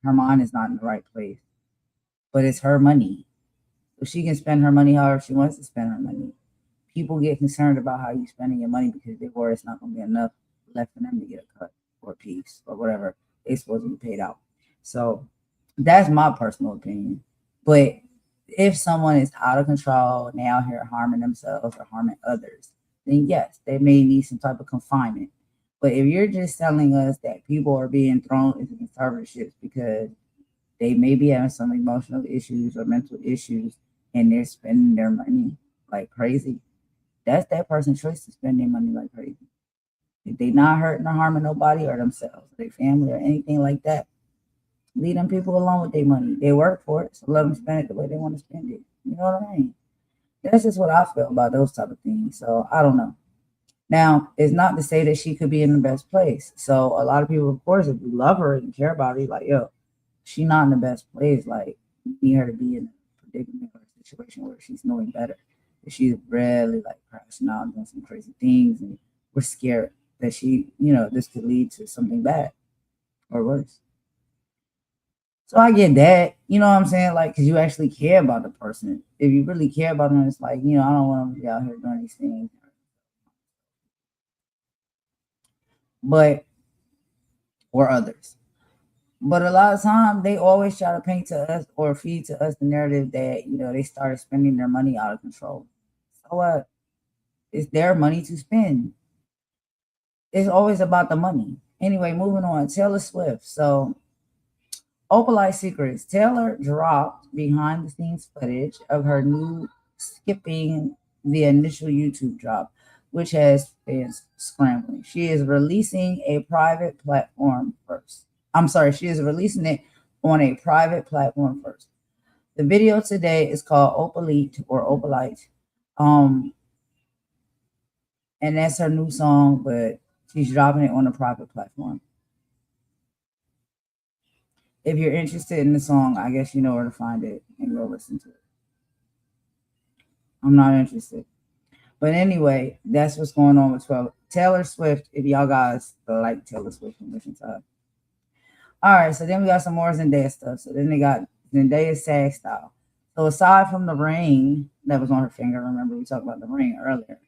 her mind is not in the right place. But it's her money. So she can spend her money however she wants to spend her money. People get concerned about how you're spending your money because they worry it's not going to be enough left for them to get a cut or a piece or whatever they're supposed to be paid out. So that's my personal opinion. But if someone is out of control and they're out here harming themselves or harming others, then yes, they may need some type of confinement. But if you're just telling us that people are being thrown into conservatorships because they may be having some emotional issues or mental issues and they're spending their money like crazy, that's that person's choice to spend their money like crazy. If they're not hurting or harming nobody or themselves, or their family or anything like that, leave them people alone with their money. They work for it, so let them spend it the way they want to spend it. You know what I mean? That's just what I feel about those type of things. So I don't know. Now, it's not to say that she could be in the best place. So a lot of people, of course, if you love her and care about her, like, yo, she's not in the best place. Like, you need her to be in a predicament or a situation where she's knowing better. If she's really like crashing out and doing some crazy things, and we're scared that this could lead to something bad or worse. So I get that, you know what I'm saying? Like, because you actually care about the person. If you really care about them, it's like, I don't want them to be out here doing these things. But, or others. But a lot of times they always try to paint to us or feed to us the narrative that, they started spending their money out of control. So what? It's their money to spend. It's always about the money. Anyway, moving on. Taylor Swift. So, Opalite Secrets. Taylor dropped behind the scenes footage of her new skipping the initial YouTube drop, which has fans scrambling. She is releasing a private platform first. She is releasing it on a private platform first. The video today is called Opalite or Opalite. And that's her new song, but she's dropping it on a private platform. If you're interested in the song, I guess you know where to find it and go listen to it. I'm not interested. But anyway, that's what's going on with Taylor Swift. If y'all guys like Taylor Swift and listen to her. All right, so then we got some more Zendaya stuff. So then they got Zendaya's SAG style. So aside from the ring that was on her finger, remember we talked about the ring earlier.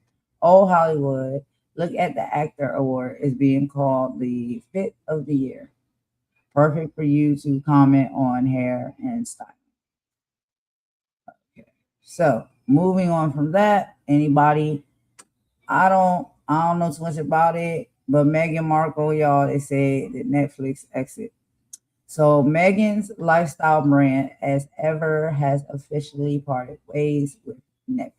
Old Hollywood, Look at the Actor Award is being called the Fit of the Year. Perfect for you to comment on hair and style. Okay, so moving on from that, anybody? I don't know too much about it, but Meghan Markle, y'all, they said that Netflix exit. So Meghan's lifestyle brand, as ever, has officially parted ways with Netflix.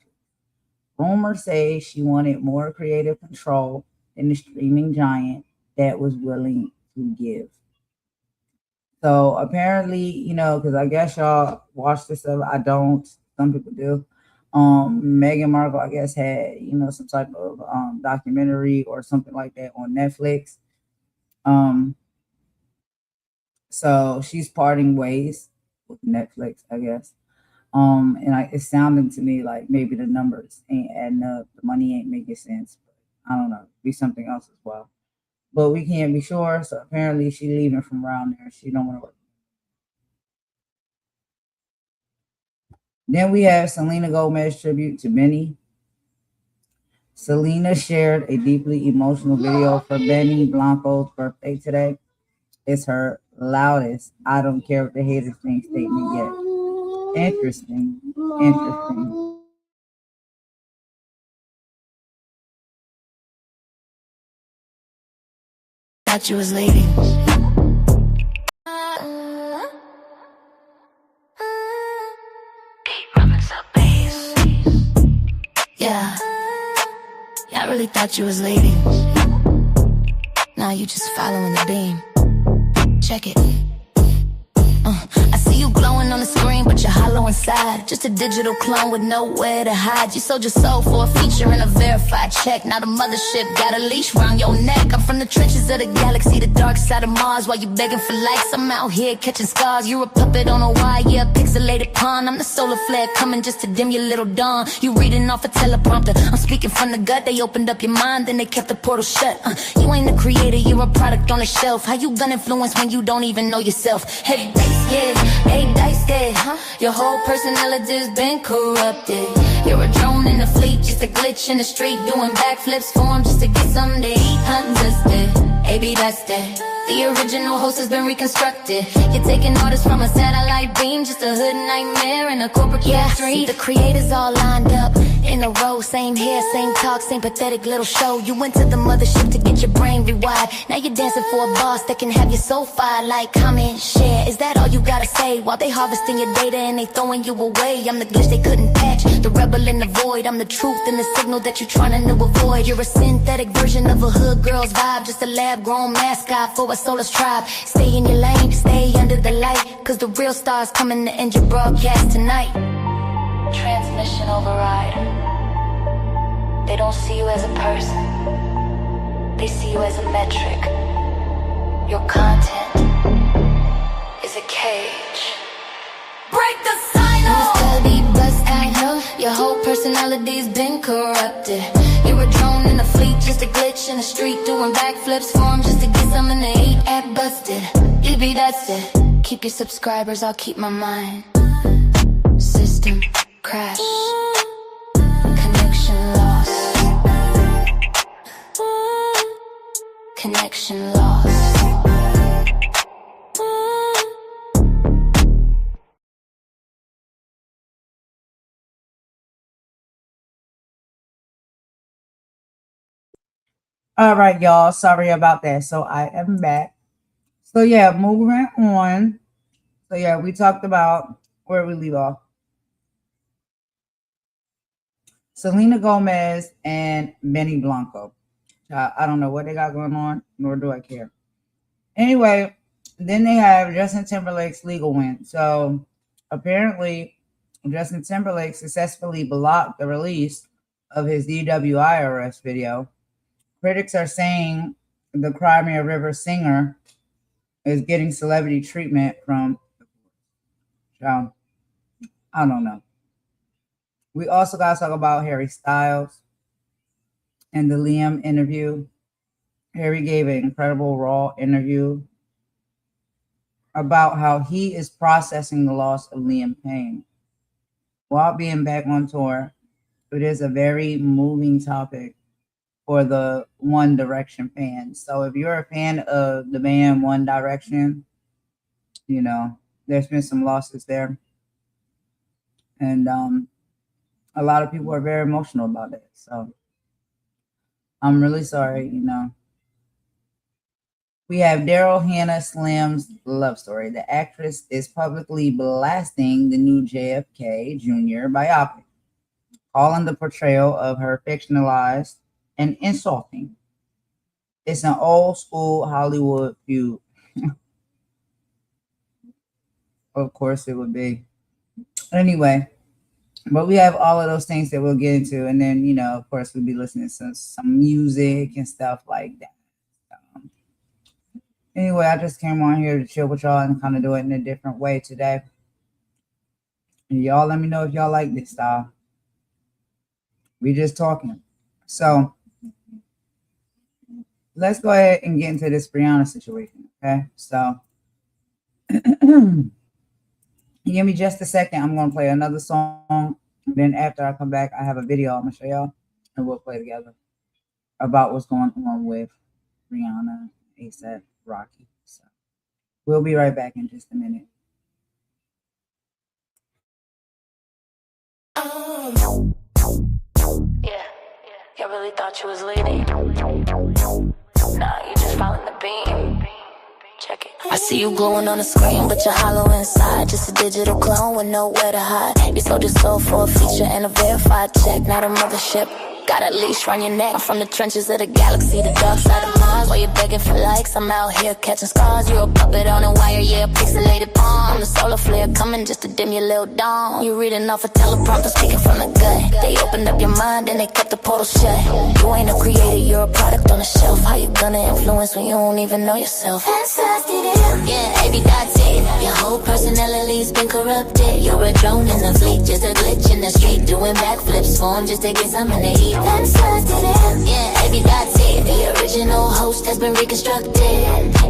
Rumors say she wanted more creative control than the streaming giant that was willing to give. So apparently, because I guess y'all watch this stuff. I don't. Some people do. Meghan Markle, I guess, had, some type of documentary or something like that on Netflix. So she's parting ways with Netflix, I guess. And it's sounding to me like maybe the numbers ain't adding up, the money ain't making sense. But I don't know, be something else as well. But we can't be sure. So apparently she's leaving from around there. She don't want to work. Then we have Selena Gomez tribute to Benny. Selena shared a deeply emotional video for Benny Blanco's birthday today. It's her loudest "I don't care what the haters think" statement yet. Interesting.
Thought you was leaving. Yeah, I really thought you was leaving. Now you just following the beam. Check it. I see you glowing on the screen, but you're hollow inside. Just a digital clone with nowhere to hide. You sold your soul for a feature and a verified check. Now the mothership got a leash around your neck. I'm from the trenches of the galaxy, the dark side of Mars. While you begging for likes, I'm out here catching scars. You're a puppet on a wire, yeah, a pixelated pawn. I'm the solar flare coming just to dim your little dawn. You reading off a teleprompter, I'm speaking from the gut. They opened up your mind, then they kept the portal shut. You ain't the creator, you're a product on the shelf. How you gonna influence when you don't even know yourself? Heavy dice, yeah, eight dice dead. Your whole personality's been corrupted. You're a drone in the fleet, just a glitch in the street, doing backflips for 'em just to get something to eat. Understood, AB that's dead. The original host has been reconstructed. You're taking orders from a satellite beam, just a hood nightmare in a corporate street. The creators all lined up in a row, same hair, same talk, same pathetic little show. You went to the mothership to get your brain rewired. Now you're dancing for a boss that can have you so fired. Like, comment, share, is that all you gotta say? While they harvesting your data and they throwing you away. I'm the glitch they couldn't patch, the rebel in the void. I'm the truth and the signal that you're trying to avoid. You're a synthetic version of a hood girl's vibe, just a lab-grown mascot for a soulless tribe. Stay in your lane, stay under the light, cause the real stars coming to end your broadcast tonight. Transmission override. They don't see you as a person, they see you as a metric. Your content is a cage. Break the silence. Steady bust, I know. Your whole personality's been corrupted. You're a drone in a fleet, just a glitch in the street, doing backflips for 'em just to get something to eat. Act busted, you be that's it. Keep your subscribers, I'll keep my mind. System crash. Connection lost. Connection lost.
All right, y'all. Sorry about that. So I am back. So yeah, moving on. So yeah, we talked about where we leave off. Selena Gomez and Benny Blanco. I don't know what they got going on, nor do I care. Anyway, then they have Justin Timberlake's legal win. So apparently, Justin Timberlake successfully blocked the release of his DWI arrest video. Critics are saying the Crimea River singer is getting celebrity treatment from. I don't know. We also got to talk about Harry Styles and the Liam interview. Harry gave an incredible raw interview about how he is processing the loss of Liam Payne. While being back on tour, it is a very moving topic for the One Direction fans. So if you're a fan of the band One Direction, you know, there's been some losses there. And a lot of people are very emotional about it. So I'm really sorry, you know. We have Daryl Hannah Slim's love story. The actress is publicly blasting the new JFK Jr. biopic, calling the portrayal of her fictionalized and insulting. It's an old school Hollywood feud. Of course it would be. Anyway, but we have all of those things that we'll get into. And then, you know, of course, we'll be listening to some music and stuff like that. Anyway, I just came on here to chill with y'all and kind of do it in a different way today. And y'all let me know if y'all like this style. We just talking. So let's go ahead and get into this Brianna situation. Okay. So give me just a second. I'm going to play another song. Then after I come back, I have a video I'm going to show y'all. And we'll play together about what's going on with Rihanna, A$AP Rocky. So we'll be right back in just a minute.
Yeah, you really thought you was leading. Nah, you just following the beam. Check it. I see you glowing on the screen, but you're hollow inside. Just a digital clone with nowhere to hide. You sold your soul for a feature and a verified check. Now the mothership got a leash around your neck. I'm from the trenches of the galaxy, the dark side of Mars. bars while you're begging for likes. I'm out here catching scars. You're a puppet on a wire, yeah, pixelated pawn. I'm the solar flare coming just to dim your little dawn. You're reading off a teleprompter, speaking from the gut. They opened up your mind and they kept the portal shut. You ain't a creator, you're a product on the shelf. How you gonna influence when you don't even know yourself? Yeah, AB.T. Your whole personality's been corrupted. You're a drone in the fleet, just a glitch in the street, doing backflips for 'em just to get something to eat. Yeah, AB.T. The original host has been reconstructed.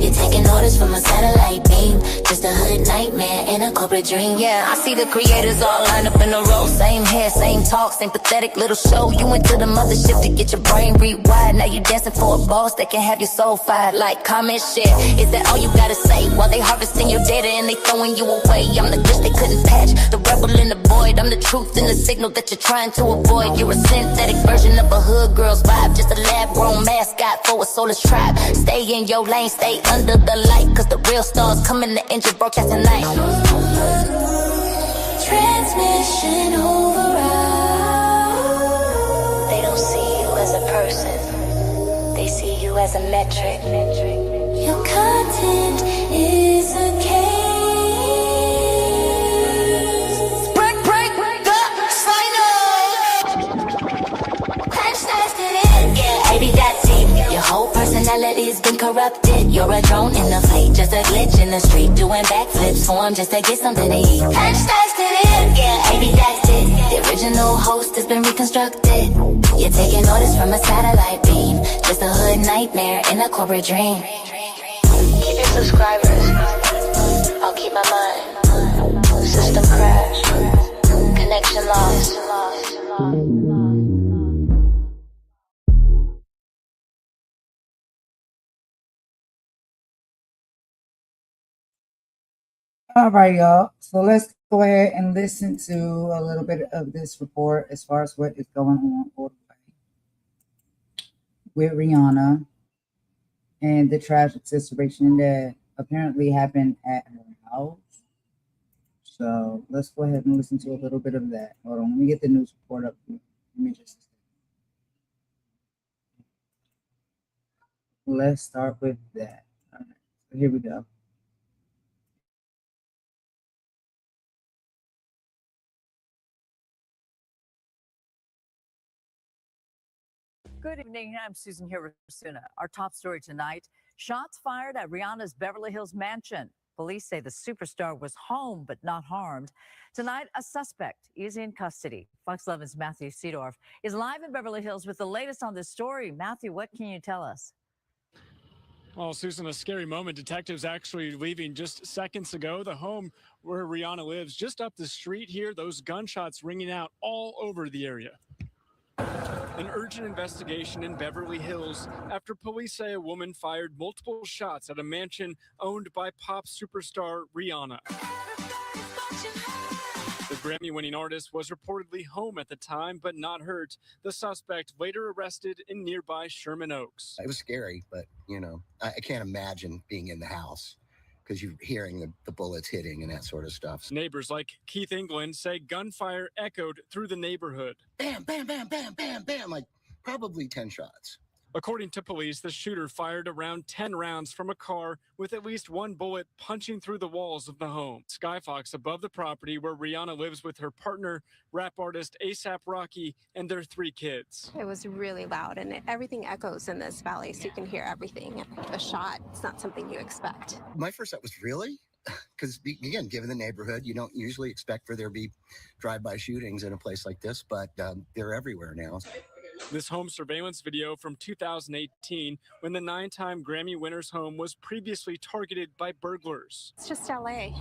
You're taking orders from a satellite beam, just a hood nightmare in a corporate dream. Yeah, I see the creators all lined up in a row. Same hair, same talk, same pathetic little show. You went to the mothership to get your brain rewired. Now you dancing for a boss that can have your soul fired. Like, comment, share. Is that all you gotta say? While they harvesting your data and they throwing you away. I'm the glitch they couldn't patch, the rebel in the void. I'm the truth in the signal that you're trying to avoid. You're a synthetic version of a hood girl's vibe, just a lab-grown mascot for a soulless tribe. Stay in your lane, stay under the light, cause the real stars coming to engine broadcast tonight. Transmission override. They don't see you as a person, they see you as a metric. Your content is a case. Break the sign up. Yeah, AB.T. Your whole personality's been corrupted. You're a drone in the fleet, just a glitch in the street, doing backflips for 'em just to get something to eat. Yeah, AB.T. The original host has been reconstructed. You're taking orders from a satellite beam, just a hood nightmare in a corporate dream. Keep your subscribers, I'll keep my mind. System crash, connection lost.
All right, y'all. So let's go ahead and listen to a little bit of this report as far as what is going on with Rihanna and the tragic situation that apparently happened at her house. So let's go ahead and listen to a little bit of that. Hold on, let me get the news report up here. Let me just. Let's start with that. All right, so here we go.
Good evening. I'm Susan Hirosuna. Our top story tonight, shots fired at Rihanna's Beverly Hills mansion. Police say the superstar was home but not harmed. Tonight, a suspect is in custody. Fox 11's Matthew Seedorf is live in Beverly Hills with the latest on this story. Matthew, what can you tell us?
Well, Susan, a scary moment. Detectives actually leaving just seconds ago. The home where Rihanna lives, just up the street here, those gunshots ringing out all over the area. An urgent investigation in Beverly Hills after police say a woman fired multiple shots at a mansion owned by pop superstar Rihanna. The Grammy-winning artist was reportedly home at the time, but not hurt. The suspect later arrested in nearby Sherman Oaks.
It was scary, but, you know, I can't imagine being in the house because you're hearing the bullets hitting and that sort of stuff.
Neighbors like Keith England say gunfire echoed through the neighborhood.
Bam, bam, bam, bam, bam, bam, like probably 10 shots.
According to police, the shooter fired around 10 rounds from a car with at least one bullet punching through the walls of the home. Skyfox above the property where Rihanna lives with her partner, rap artist A$AP Rocky, and their 3 kids.
It was really loud, and everything echoes in this valley, so you can hear everything. A shot, it's not something you expect.
My first thought was, really? Because, again, given the neighborhood, you don't usually expect for there to be drive-by shootings in a place like this, but they're everywhere now.
This home surveillance video from 2018, when the 9-time Grammy winner's home was previously targeted by burglars.
It's just LA.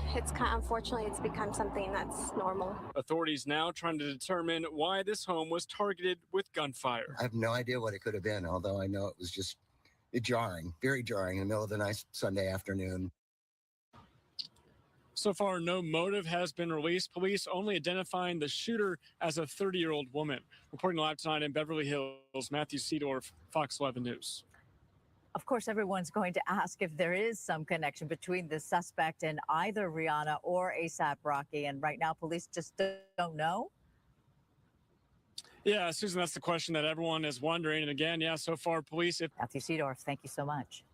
Unfortunately, it's become something that's normal.
Authorities now trying to determine why this home was targeted with gunfire.
I have no idea what it could have been, although I know it was just jarring, very jarring in the middle of the nice Sunday afternoon.
So far, no motive has been released. Police only identifying the shooter as a 30-year-old woman. Reporting live tonight in Beverly Hills, Matthew Seedorf, Fox 11 News.
Of course, everyone's going to ask if there is some connection between the suspect and either Rihanna or A$AP Rocky. And right now, police just don't know.
Yeah, Susan, that's the question that everyone is wondering. And again, yeah, so far police.
Matthew Seedorf, thank you so much.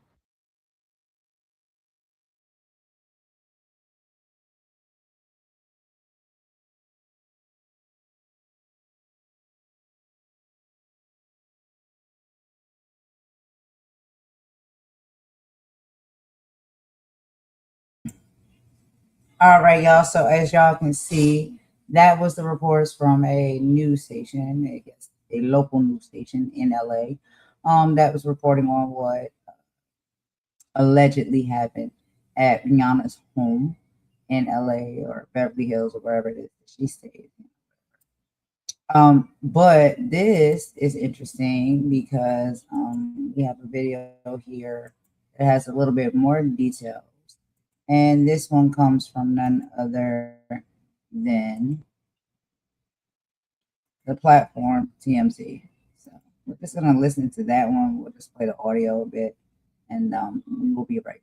All right, y'all. So as y'all can see, that was the reports from a news station, I guess a local news station in LA, that was reporting on what allegedly happened at Rihanna's home in LA or Beverly Hills or wherever it is that she stayed. But this is interesting because we have a video here that has a little bit more details. And this one comes from none other than the platform TMZ. So we're just gonna listen to that one. We'll just play the audio a bit, and we will be right back.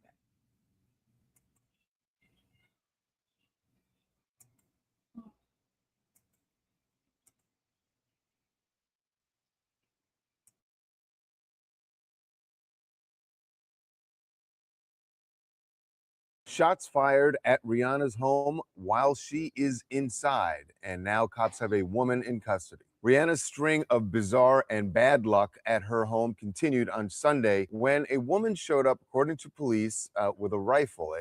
Shots fired at Rihanna's home while she is inside, and now cops have a woman in custody. Rihanna's string of bizarre and bad luck at her home continued on Sunday when a woman showed up, according to police, with a rifle.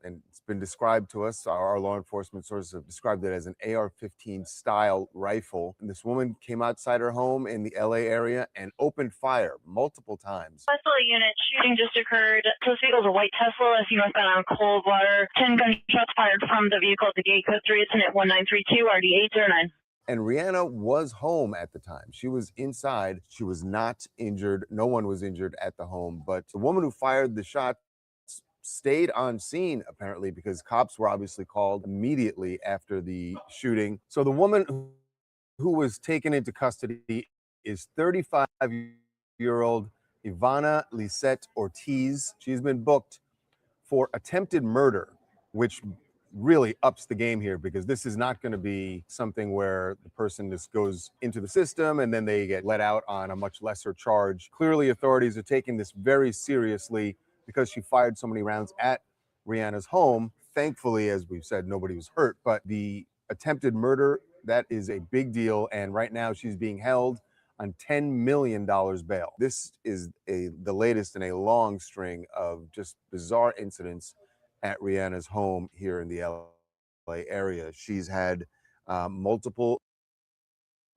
And it's been described to us, our law enforcement sources have described it as an AR-15 style rifle. And this woman came outside her home in the LA area and opened fire multiple times.
Tesla unit shooting just occurred. This vehicle is a white Tesla, as you northbound on Coldwater. 10 gunshots fired from the vehicle at the gate code 3. It's in at 1932, RD 809.
And Rihanna was home at the time. She was inside. She was not injured. No one was injured at the home. But the woman who fired the shots stayed on scene, apparently, because cops were obviously called immediately after the shooting. So the woman who was taken into custody is 35-year-old Ivana Lisette Ortiz. She's been booked for attempted murder, which really ups the game here, because this is not going to be something where the person just goes into the system and then they get let out on a much lesser charge. Clearly, authorities are taking this very seriously because she fired so many rounds at Rihanna's home. Thankfully, as we've said, nobody was hurt, but the attempted murder, that is a big deal. And right now she's being held on $10 million bail. This is the latest in a long string of just bizarre incidents at Rihanna's home here in the LA area. She's had multiple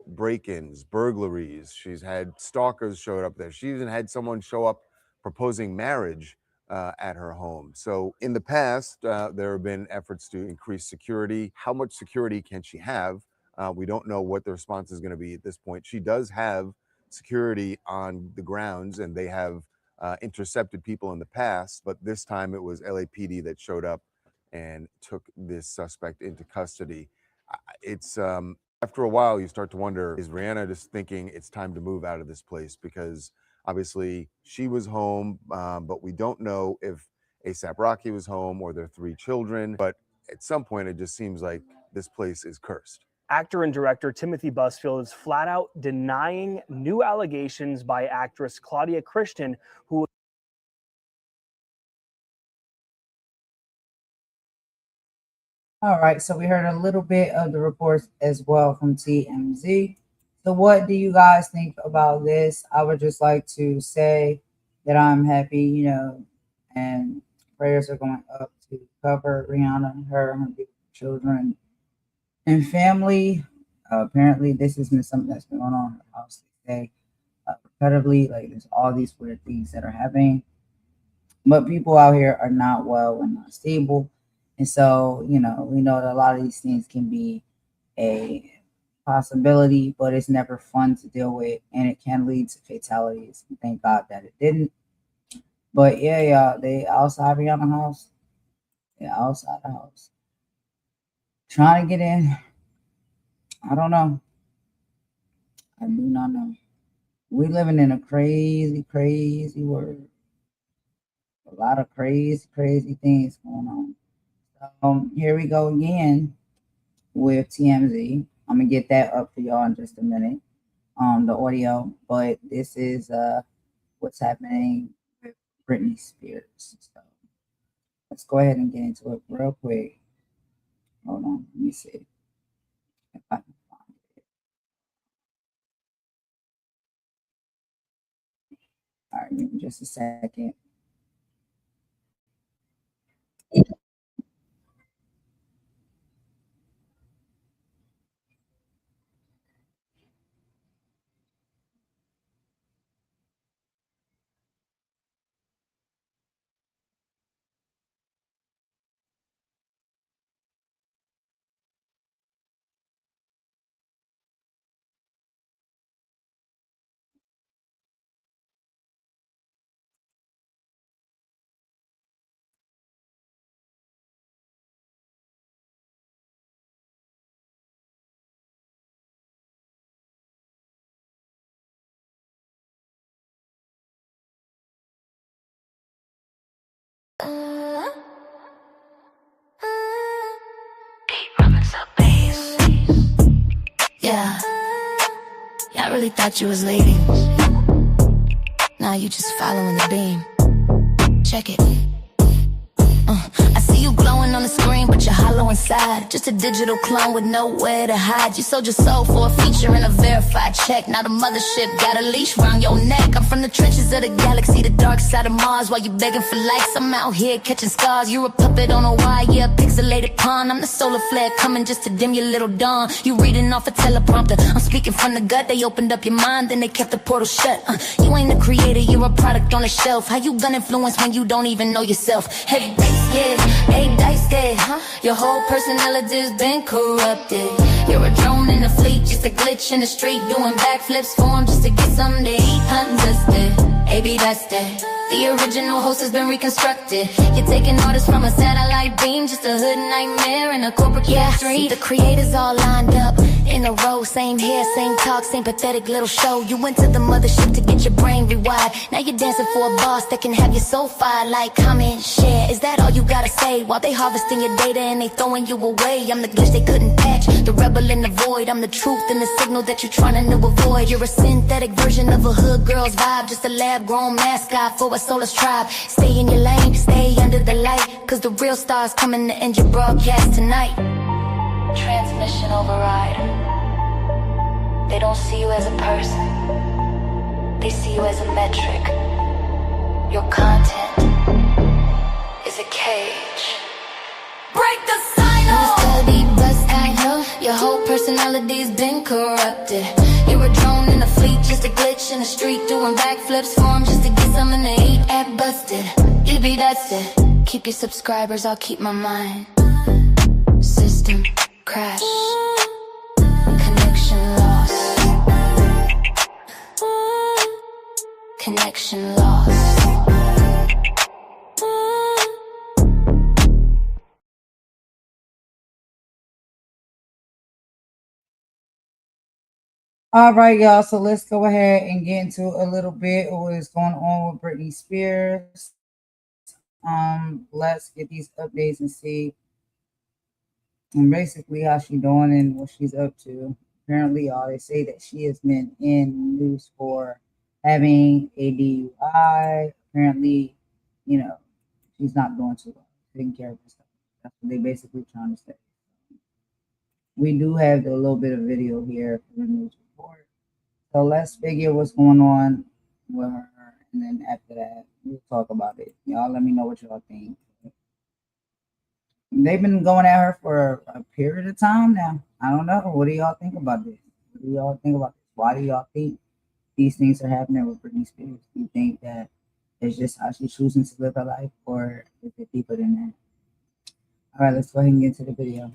break-ins, burglaries. She's had stalkers showed up there. She even had someone show up proposing marriage at her home. So in the past, there have been efforts to increase security. How much security can she have? We don't know what the response is going to be at this point. She does have security on the grounds, and they have intercepted people in the past, but this time it was LAPD that showed up and took this suspect into custody. It's after a while, you start to wonder, is Rihanna just thinking it's time to move out of this place? Because obviously she was home, but we don't know if A$AP Rocky was home or their 3 children. But at some point, it just seems like this place is cursed.
Actor and director Timothy Busfield is flat out denying new allegations by actress Claudia Christian, who
All right, so we heard a little bit of the reports as well from TMZ. So what do you guys think about this? I would just like to say that I'm happy, and prayers are going up to cover Rihanna, her beautiful children and family. Apparently, this has been something that's been going on in the house today, repetitively. Like, there's all these weird things that are happening, but people out here are not well and not stable. And so, we know that a lot of these things can be a possibility, but it's never fun to deal with, and it can lead to fatalities. And thank God that it didn't. But yeah, y'all, they outside Rihanna's house. Yeah, outside the house, trying to get in. I don't know. I do not know. We living in a crazy, crazy world. A lot of crazy, crazy things going on. Here we go again with TMZ. I'm gonna get that up for y'all in just a minute. the audio, but this is what's happening with Britney Spears. So let's go ahead and get into it real quick. Hold on, let me see if I can find it. All right, give me just a second.
Yeah, I really thought you was leaving. Now you just following the beam. Check it. I see you glowing on the screen, but you're hollow inside. Just a digital clone with nowhere to hide. You sold your soul for a feature and a verified check. Now the mothership got a leash around your neck. I'm from the trenches of the galaxy, the dark side of Mars. While you begging for likes, I'm out here catching scars. You're a puppet on a wire, yeah, pixelated pawn. I'm the solar flare coming just to dim your little dawn. You reading off a teleprompter, I'm speaking from the gut. They opened up your mind, then they kept the portal shut. You ain't the creator, you're a product on the shelf. How you gonna influence when you don't even know yourself? Heavy bass, yeah, eight dice dead. Your whole personality's been corrupted. You're a drone in the fleet, just a glitch in the street, doing backflips for 'em just to get something to eat. Undusted, A/B tested. The original host has been reconstructed. You're taking orders from a satellite beam, just a hood nightmare in a corporate dream. The creators all lined up in a row, same hair, same talk, same pathetic little show. You went to the mothership to get your brain rewired. Now you're dancing for a boss that can have you so fired. Like, comment, share, is that all you gotta say? While they harvesting your data and they throwing you away. I'm the glitch they couldn't patch, the rebel in the void. I'm the truth and the signal that you're trying to avoid. You're a synthetic version of a hood girl's vibe, just a lab-grown mascot for a soulless tribe. Stay in your lane, stay under the light, cause the real stars coming to end your broadcast tonight. Transmission override. They don't see you as a person, they see you as a metric. Your content is a cage. Break the silence. Study bust, I know your whole personality's been corrupted. You're a drone in the fleet, just a glitch in the street, doing backflips for 'em just to get something to eat. Act busted, you be dusted. Keep your subscribers, I'll keep my mind. System crash. Connection lost. Connection lost.
All right, y'all. So let's go ahead and get into a little bit of what is going on with Britney Spears. Let's get these updates and see and basically how she's doing and what she's up to. Apparently, y'all, they say that she has been in news for having a DUI. Apparently, you know, she's not doing too well, taking care of herself. That's what they basically trying to say. We do have a little bit of video here for the news report. So let's figure what's going on with her. And then after that, we'll talk about it. Y'all let me know what y'all think. They've been going at her for a period of time now. I don't know. What do y'all think about this? What do y'all think about this? Why do y'all think these things are happening with Britney Spears? Do you think that it's just how she's choosing to live her life, or is it deeper than that? All right, let's go ahead and get into the video.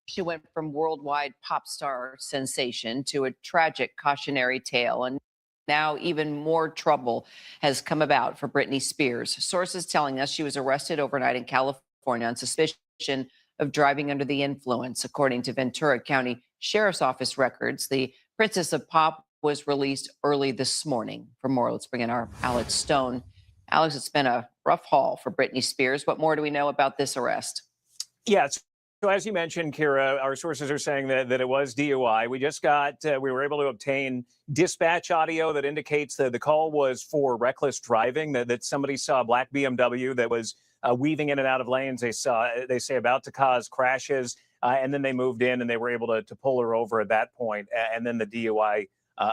She went from worldwide pop star sensation to a tragic cautionary tale. And now even more trouble has come about for Britney Spears. Sources telling us she was arrested overnight in California on suspicion of driving under the influence. According to Ventura County Sheriff's Office records, the Princess of Pop was released early this morning. For more, let's bring in our Alex Stone. Alex, it's been a rough haul for Britney Spears. What more do we know about this arrest?
Yeah. So as you mentioned, Kira, our sources are saying that it was DUI. We just got, we were able to obtain dispatch audio that indicates that the call was for reckless driving, that somebody saw a black BMW that was weaving in and out of lanes. They say about to cause crashes. And then they moved in and they were able to pull her over at that point. And then the DUI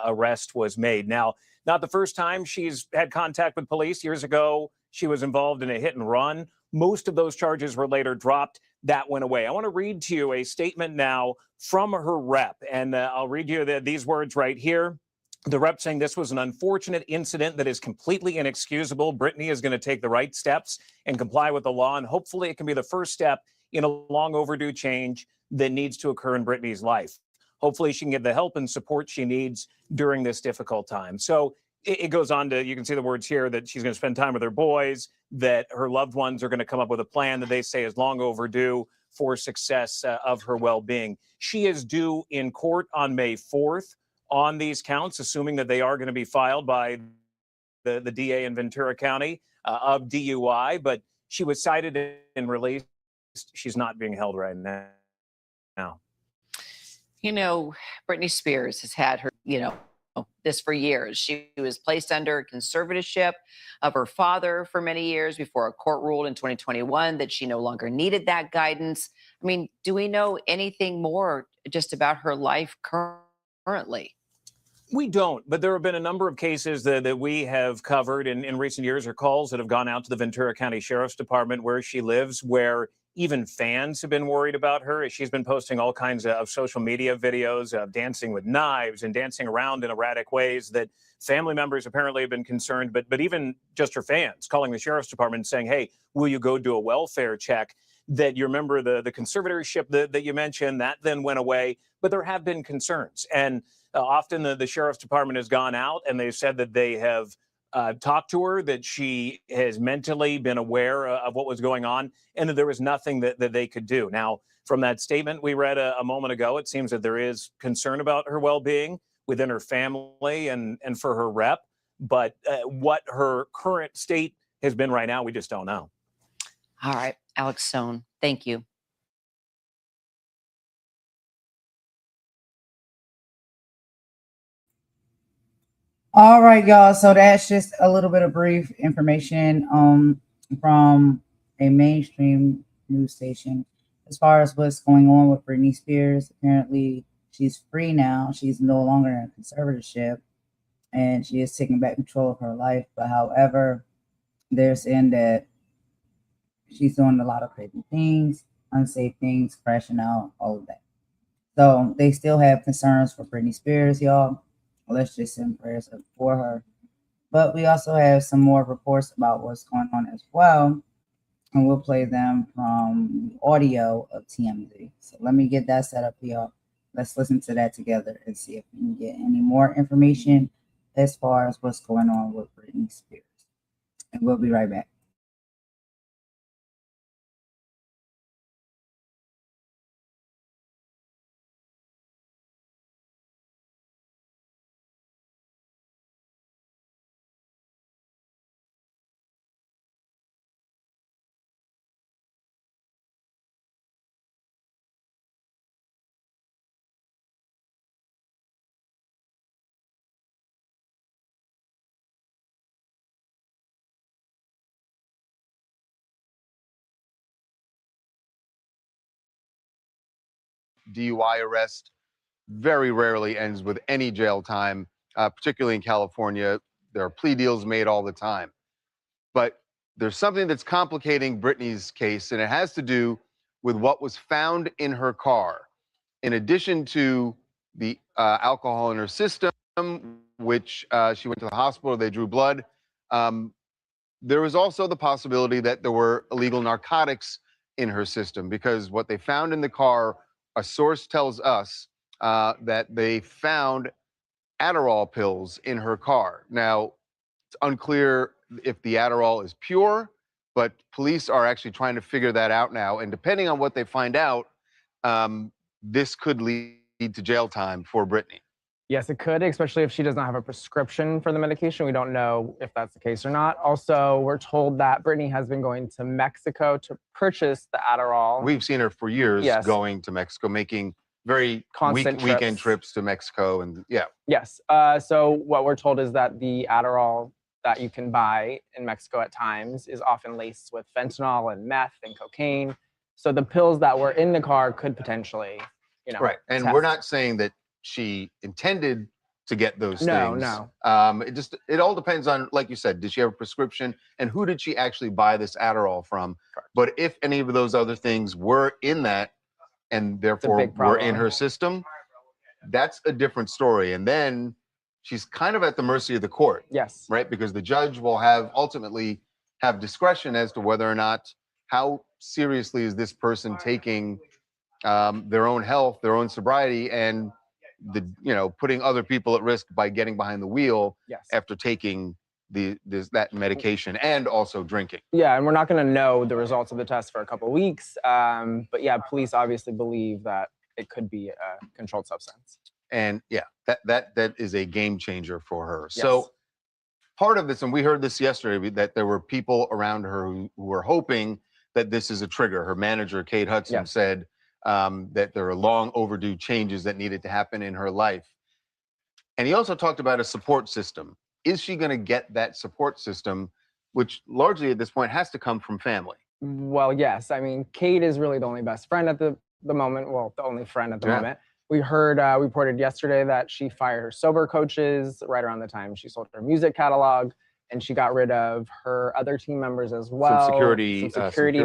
arrest was made. Now, not the first time she's had contact with police. Years ago, she was involved in a hit and run. Most of those charges were later dropped. That went away. I want to read to you a statement now from her rep, and I'll read you these words right here. The rep saying this was an unfortunate incident that is completely inexcusable. Britney is going to take the right steps and comply with the law, and hopefully it can be the first step in a long overdue change that needs to occur in Britney's life. Hopefully she can get the help and support she needs during this difficult time. So it goes on to, you can see the words here, that she's going to spend time with her boys, that her loved ones are going to come up with a plan that they say is long overdue for success of her well-being. She is due in court on May 4th on these counts, assuming that they are going to be filed by the DA in Ventura County of DUI, but she was cited and released. She's not being held right now.
You know, Britney Spears has had her, this for years. She was placed under conservatorship of her father for many years before a court ruled in 2021 that she no longer needed that guidance. I mean, do we know anything more just about her life currently?
We don't, but there have been a number of cases that we have covered in recent years, or calls that have gone out to the Ventura County Sheriff's Department where she lives, where even fans have been worried about her, as she's been posting all kinds of social media videos of dancing with knives and dancing around in erratic ways, that family members apparently have been concerned, but even just her fans calling the Sheriff's Department saying, hey, will you go do a welfare check? That you remember the conservatorship that you mentioned, that then went away, but there have been concerns. And often the Sheriff's Department has gone out and they've said that they have talked to her, that she has mentally been aware of what was going on, and that there was nothing that they could do. Now, from that statement we read a moment ago, it seems that there is concern about her well-being within her family and for her rep. But what her current state has been right now, we just don't know.
All right, Alex Stone, thank you.
All right, y'all. So that's just a little bit of brief information from a mainstream news station as far as what's going on with Britney Spears. Apparently, she's free now. She's no longer in a conservatorship, and she is taking back control of her life. But however, they're saying that she's doing a lot of crazy things, unsafe things, crashing out, all of that. So they still have concerns for Britney Spears, y'all. Let's just send prayers up for her. But we also have some more reports about what's going on as well. And we'll play them from the audio of TMZ. So let me get that set up, y'all. Let's listen to that together and see if we can get any more information as far as what's going on with Britney Spears. And we'll be right back.
DUI arrest very rarely ends with any jail time, particularly in California. There are plea deals made all the time. But there's something that's complicating Britney's case, and it has to do with what was found in her car. In addition to the alcohol in her system, which she went to the hospital, they drew blood, there was also the possibility that there were illegal narcotics in her system, because what they found in the car, a source tells us that they found Adderall pills in her car. Now, it's unclear if the Adderall is pure, but police are actually trying to figure that out now. And depending on what they find out, this could lead to jail time for Britney.
Yes, it could, especially if she does not have a prescription for the medication. We don't know if that's the case or not. Also, we're told that Brittany has been going to Mexico to purchase the Adderall.
We've seen her for years
Yes.
going to Mexico, making very
Constant
weekend
trips.
trips to Mexico. And yeah,
Yes. So what we're told is that the Adderall that you can buy in Mexico at times is often laced with fentanyl and meth and cocaine. So the pills that were in the car could potentially,
right. And
test.
we're not saying that she intended to get those
No,
things.
no.
It all depends on, like you said, did she have a prescription and who did she actually buy this Adderall from?
Correct.
But if any of those other things were in that and therefore
big
were in
problem.
her system, that's a different story. And then she's kind of at the mercy of the court,
Yes.
right? Because the judge will ultimately have discretion as to whether or not, how seriously is this person taking their own health, their own sobriety, and putting other people at risk by getting behind the wheel
Yes.
after taking that medication and also drinking.
Yeah, and we're not going to know the results of the test for a couple of weeks. But yeah, police obviously believe that it could be a controlled substance.
And yeah, that is a game changer for her.
Yes.
So part of this, and we heard this yesterday, that there were people around her who were hoping that this is a trigger. Her manager, Kate Hudson,
Yes.
said that there are long overdue changes that needed to happen in her life. And he also talked about a support system. Is she going to get that support system, which largely at this point has to come from family?
Well, yes. I mean, Kate is really the only best friend at the moment. Well, the only friend at the
Yeah.
moment. We heard reported yesterday that she fired her sober coaches right around the time she sold her music catalog, and she got rid of her other team members as well.
Some security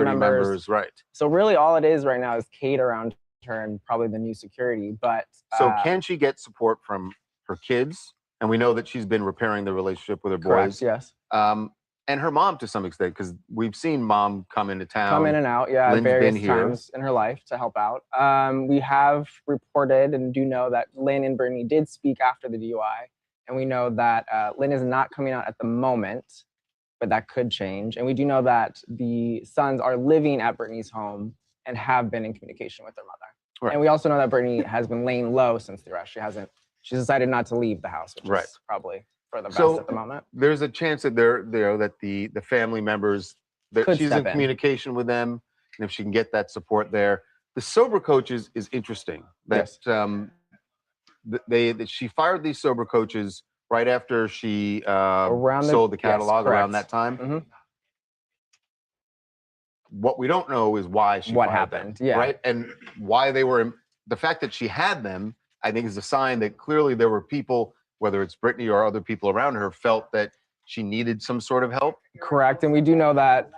members, right.
So really all it is right now is Kate around her and probably the new security. But
So can she get support from her kids? And we know that she's been repairing the relationship with her
correct,
boys.
yes.
And her mom to some extent, because we've seen mom come into town.
Come in and out, yeah, at
Lynn's
various
been here.
times in her life to help out. We have reported and do know that Lynn and Brittany did speak after the DUI. And we know that Lynn is not coming out at the moment, but that could change. And we do know that the sons are living at Brittany's home and have been in communication with their mother.
Right.
And we also know that Brittany has been laying low since the arrest. She's decided not to leave the house, which
Right.
is probably for the best
So
at the moment.
there's a chance that that the family members, that
Could
she's in
step in.
communication with them, and if she can get that support there. The sober coaches is interesting. That that she fired these sober coaches right after she sold the catalog around that time.
Mhm.
What we don't know is why she
What
fired them,
happened, yeah.
right? And why they were. The fact that she had them, I think, is a sign that clearly there were people, whether it's Brittany or other people around her, felt that she needed some sort of help.
Correct. And we do know that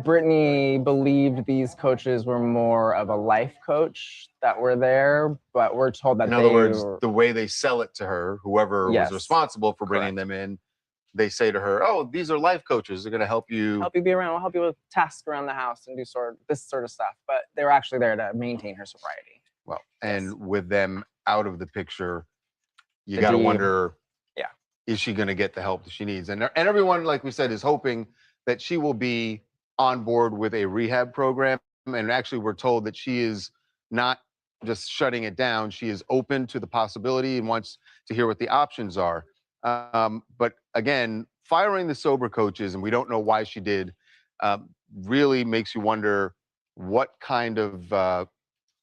Brittany believed these coaches were more of a life coach that were there, but we're told that
In other words, the way they sell it to her, whoever
Yes.
was responsible for bringing them in, they say to her, "Oh, these are life coaches. They're going to help you."
be around. We'll help you with tasks around the house and do this sort of stuff. But they were actually there to maintain her sobriety.
Well, and with them out of the picture, you
The
got to
deed.
wonder,
Yeah.
is she going to get the help that she needs? And everyone, like we said, is hoping that she will be on board with a rehab program. And actually, we're told that she is not just shutting it down. She is open to the possibility and wants to hear what the options are. But again, firing the sober coaches, and we don't know why she did, really makes you wonder what kind of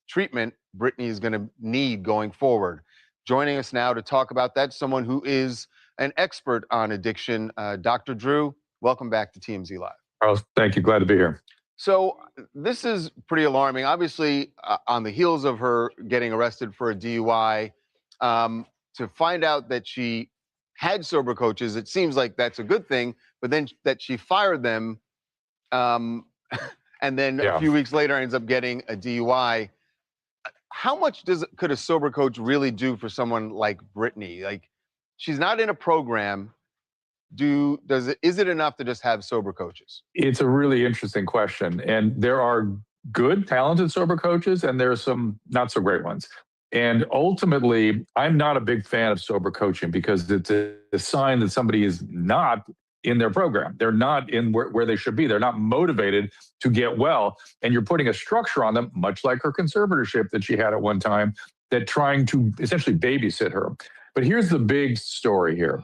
treatment Brittany is going to need going forward. Joining us now to talk about that, someone who is an expert on addiction, Dr. Drew. Welcome back to TMZ Live.
Charles, thank you. Glad to be here.
So this is pretty alarming. Obviously, on the heels of her getting arrested for a DUI, to find out that she had sober coaches, it seems like that's a good thing. But then that she fired them, and then a few weeks later ends up getting a DUI. How much could a sober coach really do for someone like Brittany? Like, she's not in a program. Is it enough to just have sober coaches?
It's a really interesting question. And there are good, talented sober coaches, and there are some not so great ones. And ultimately, I'm not a big fan of sober coaching because it's a sign that somebody is not in their program. They're not in where they should be. They're not motivated to get well. And you're putting a structure on them, much like her conservatorship that she had at one time, that trying to essentially babysit her. But here's the big story here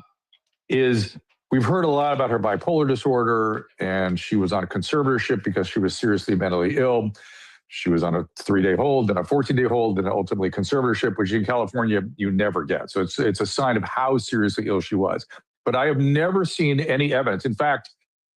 is we've heard a lot about her bipolar disorder, and she was on a conservatorship because she was seriously mentally ill. She was on a 3-day hold, then a 14-day hold, and ultimately conservatorship, which in California you never get. So it's a sign of how seriously ill she was. But I have never seen any evidence. In fact,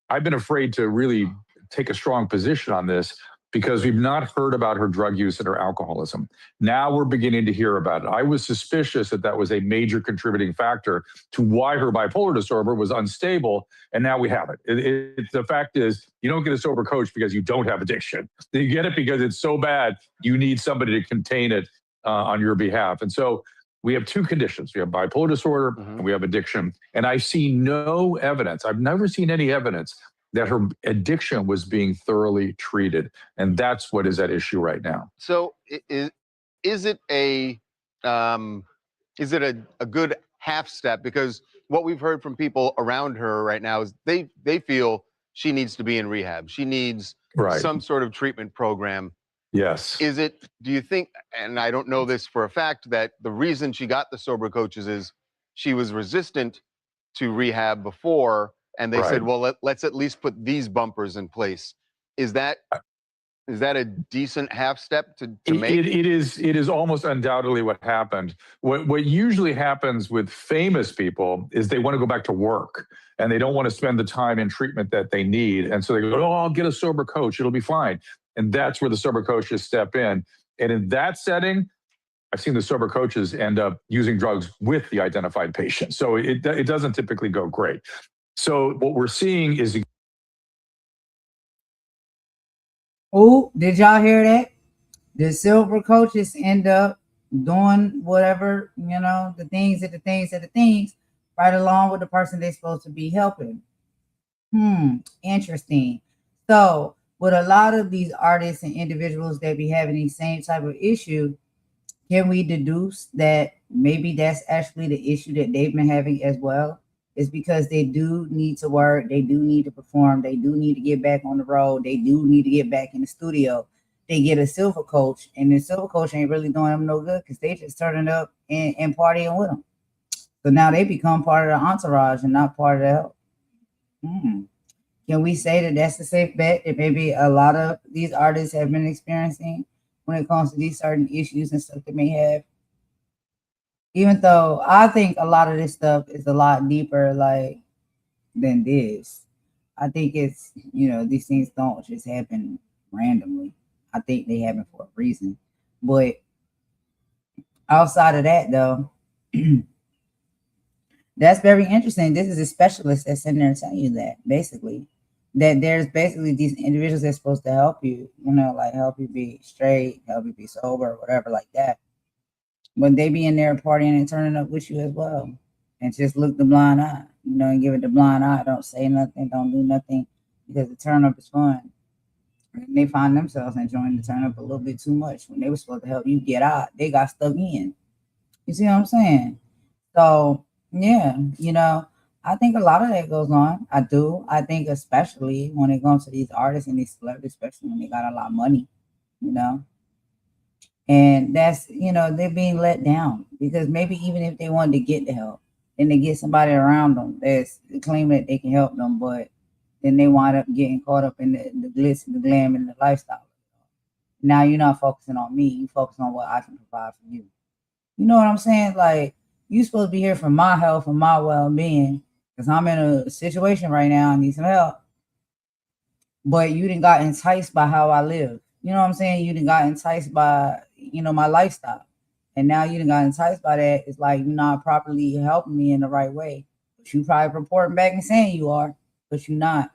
I've been afraid to really take a strong position on this because we've not heard about her drug use and her alcoholism. Now we're beginning to hear about it. I was suspicious that that was a major contributing factor to why her bipolar disorder was unstable, and now we have it. The fact is, you don't get a sober coach because you don't have addiction. You get it because it's so bad, you need somebody to contain it on your behalf. And so we have two conditions. We have bipolar disorder and we have addiction. And I see no evidence. I've never seen any evidence that her addiction was being thoroughly treated. And that's what is at issue right now.
So is it a good half step? Because what we've heard from people around her right now is they feel she needs to be in rehab. She needs some sort of treatment program.
Yes.
Do you think, and I don't know this for a fact, that the reason she got the sober coaches is she was resistant to rehab before, and they said, well, let's at least put these bumpers in place. Is that a decent half step to make?
It is almost undoubtedly what happened. What usually happens with famous people is they want to go back to work and they don't want to spend the time in treatment that they need. And so they go, oh, I'll get a sober coach. It'll be fine. And that's where the sober coaches step in. And in that setting, I've seen the sober coaches end up using drugs with the identified patient. So it doesn't typically go great. So what we're seeing is...
Oh, did y'all hear that? The silver coaches end up doing whatever, the things right along with the person they're supposed to be helping. Interesting. So with a lot of these artists and individuals that be having the same type of issue, can we deduce that maybe that's actually the issue that they've been having as well? It's because they do need to work, they do need to perform, they do need to get back on the road, they do need to get back in the studio. They get a silver coach, and the silver coach ain't really doing them no good because they just turning up and partying with them. So now they become part of the entourage and not part of the help. Can we say that that's a safe bet that maybe a lot of these artists have been experiencing when it comes to these certain issues and stuff they may have? Even though I think a lot of this stuff is a lot deeper, than this. I think it's, these things don't just happen randomly. I think they happen for a reason. But outside of that, though, that's very interesting. This is a specialist that's in there telling you that, basically. That there's basically these individuals that's supposed to help you, help you be straight, help you be sober, whatever like that. When they be in there partying and turning up with you as well, and just look the blind eye, and give it the blind eye. Don't say nothing, don't do nothing, because the turn up is fun. And they find themselves enjoying the turn up a little bit too much when they were supposed to help you get out. They got stuck in. You see what I'm saying? So yeah, I think a lot of that goes on. I do. I think especially when it comes to these artists and these celebrities, especially when they got a lot of money, And that's, they're being let down because maybe even if they wanted to get the help, then they get somebody around them that's claiming that they can help them, but then they wind up getting caught up in the glitz and the glam and the lifestyle. Now you're not focusing on me. You focus on what I can provide for you. You know what I'm saying? You're supposed to be here for my health and my well-being because I'm in a situation right now. I need some help. But you done got enticed by how I live. You know what I'm saying? You done got enticed by, my lifestyle. And now you done got enticed by that. It's like you're not properly helping me in the right way. But you probably reporting back and saying you are, but you're not.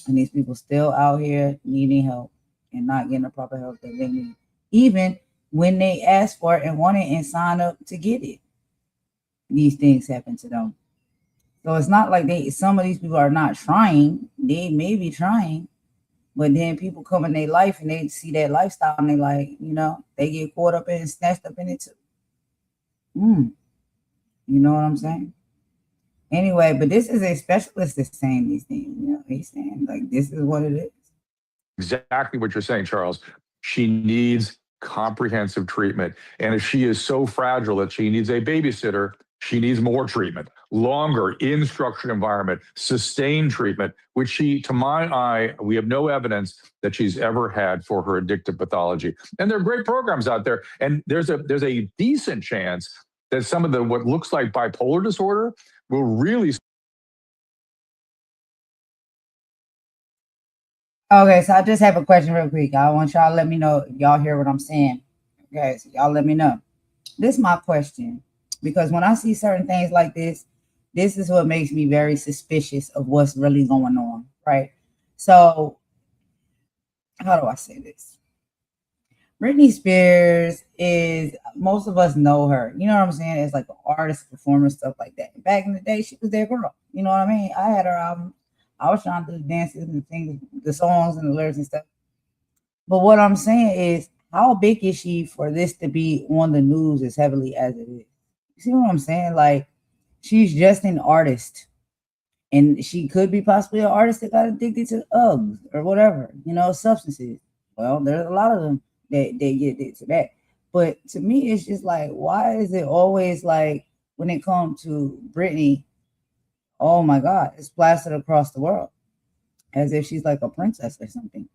And these people still out here needing help and not getting the proper help that they need. Even when they ask for it and want it and sign up to get it. These things happen to them. So it's not like some of these people are not trying. They may be trying. But then people come in their life and they see that lifestyle and they they get caught up in and snatched up in it too. You know what I'm saying? Anyway, but this is a specialist that's saying these things. He's saying this is what it is.
Exactly what you're saying, Charles. She needs comprehensive treatment. And if she is so fragile that she needs a babysitter, She needs more treatment, longer in structured environment, sustained treatment, which she, to my eye, we have no evidence that she's ever had for her addictive pathology. And there are great programs out there. And there's a decent chance that some of the what looks like bipolar disorder will really.
Okay, so I just have a question real quick. I want y'all to let me know if y'all hear what I'm saying. Okay, so y'all let me know. This is my question. Because when I see certain things like this is what makes me very suspicious of what's really going on, right? So, how do I say this? Britney Spears is, most of us know her. You know what I'm saying? It's like an artist, performer, stuff like that. Back in the day, she was their girl. You know what I mean? I had her album. I was trying to do the dances and sing the songs and the lyrics and stuff. But what I'm saying is, how big is she for this to be on the news as heavily as it is? You see what I'm saying? Like, she's just an artist. And she could be possibly an artist that got addicted to Uggs or whatever, you know, substances. Well, there's a lot of them that they get addicted to that. But to me, it's just like, why is it always like when it comes to Britney, oh my God, it's plastered across the world as if she's like a princess or something.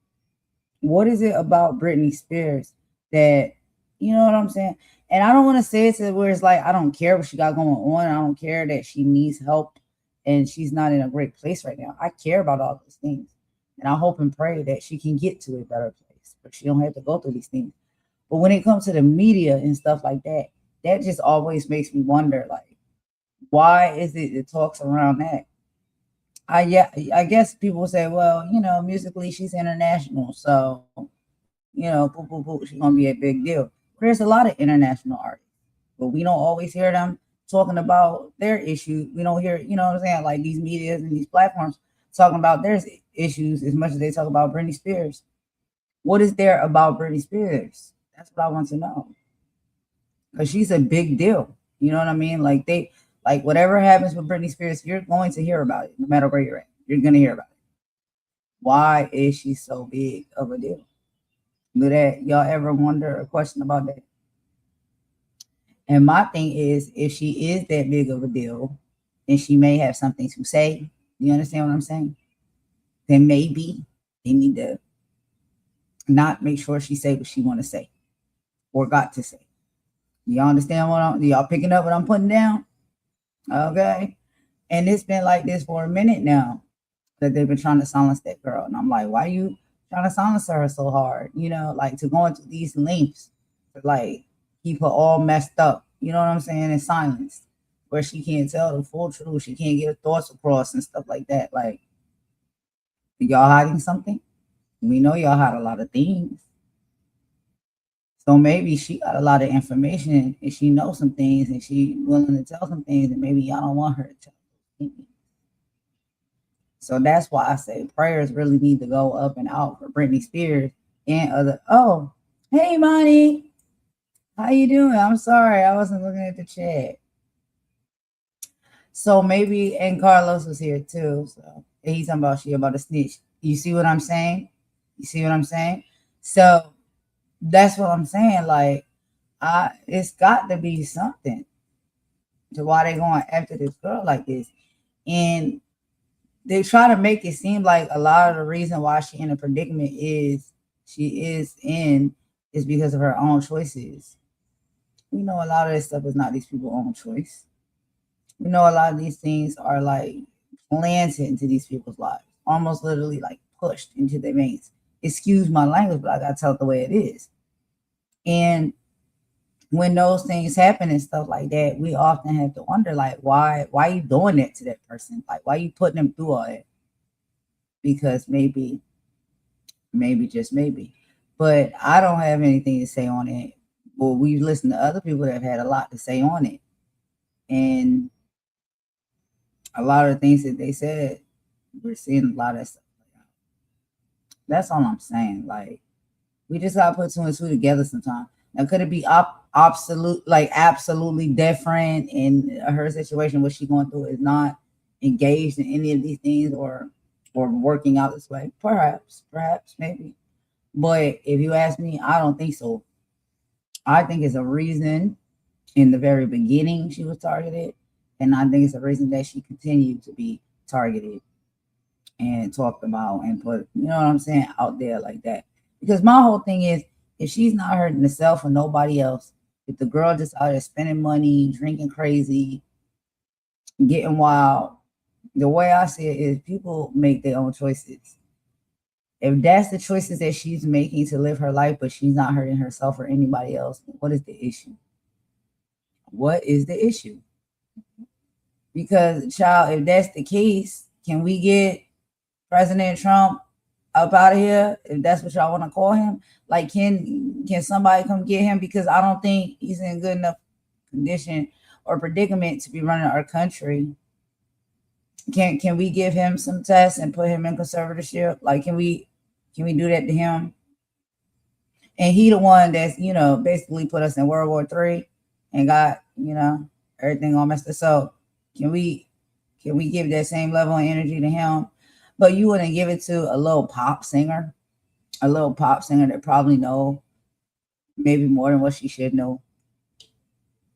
What is it about Britney Spears that, you know what I'm saying? And I don't want to say it to where it's like, I don't care what she got going on. I don't care that she needs help and she's not in a great place right now. I care about all those things. And I hope and pray that she can get to a better place, but she don't have to go through these things. But when it comes to the media and stuff like that, that just always makes me wonder, like, why is it talks around that? I guess people say, well, you know, musically she's international, so, you know, she's gonna be a big deal. There's a lot of international artists, but we don't always hear them talking about their issues. We don't hear, you know what I'm saying, like these medias and these platforms talking about their issues as much as they talk about Britney Spears. What is there about Britney Spears? That's what I want to know. Because she's a big deal. You know what I mean? Like whatever happens with Britney Spears, you're going to hear about it, no matter where you're at. You're gonna hear about it. Why is she so big of a deal? Do that y'all ever wonder a question about that? And my thing is, if she is that big of a deal, and she may have something to say, you understand what I'm saying? Then maybe they need to not make sure she say what she want to say or got to say. Y'all understand y'all picking up what I'm putting down? Okay. And it's been like this for a minute now that they've been trying to silence that girl. And I'm like, why you trying to silence her so hard? You know, like to go into these lengths to like keep her all messed up, you know what I'm saying, in silence, where she can't tell the full truth. She can't get her thoughts across and stuff like that. Like, y'all hiding something? We know y'all hide a lot of things. So maybe she got a lot of information and she knows some things and she willing to tell some things and maybe y'all don't want her to tell things. So that's why I say prayers really need to go up and out for Britney Spears and other. Oh, hey, Monty. How you doing? I'm sorry. I wasn't looking at the chat. So maybe, and Carlos was here too. So he's talking about she about to snitch. You see what I'm saying? You see what I'm saying? So that's what I'm saying. Like, it's got to be something to why they going after this girl like this. And they try to make it seem like a lot of the reason why she in a predicament is because of her own choices. We know a lot of this stuff is not these people's own choice. We know a lot of these things are like planted into these people's lives, almost literally like pushed into their veins. Excuse my language, but I gotta tell it the way it is. And when those things happen and stuff like that, we often have to wonder, like, why you doing that to that person? Like, why you putting them through all that? Because maybe, just maybe. But I don't have anything to say on it. Well, we've listened to other people that have had a lot to say on it. And a lot of the things that they said, we're seeing a lot of stuff. That's all I'm saying. Like, we just gotta put two and two together sometimes. Now, could it be absolutely different in her situation? What she's going through is not engaged in any of these things or working out this way. Perhaps, maybe. But if you ask me, I don't think so. I think it's a reason in the very beginning she was targeted. And I think it's the reason that she continued to be targeted and talked about and put, you know what I'm saying, out there like that. Because my whole thing is, if she's not hurting herself or nobody else, if the girl just out there spending money, drinking crazy, getting wild, the way I see it is people make their own choices. If that's the choices that she's making to live her life, but she's not hurting herself or anybody else, what is the issue? What is the issue? Because, child, if that's the case, can we get President Trump up out of here? If that's what y'all want to call him, like, can somebody come get him? Because I don't think he's in good enough condition or predicament to be running our country. Can we give him some tests and put him in conservatorship? Like, can we do that to him? And he the one that's, you know, basically put us in World War III and got, you know, everything all messed up. So can we give that same level of energy to him? But you wouldn't give it to a little pop singer that probably know maybe more than what she should know.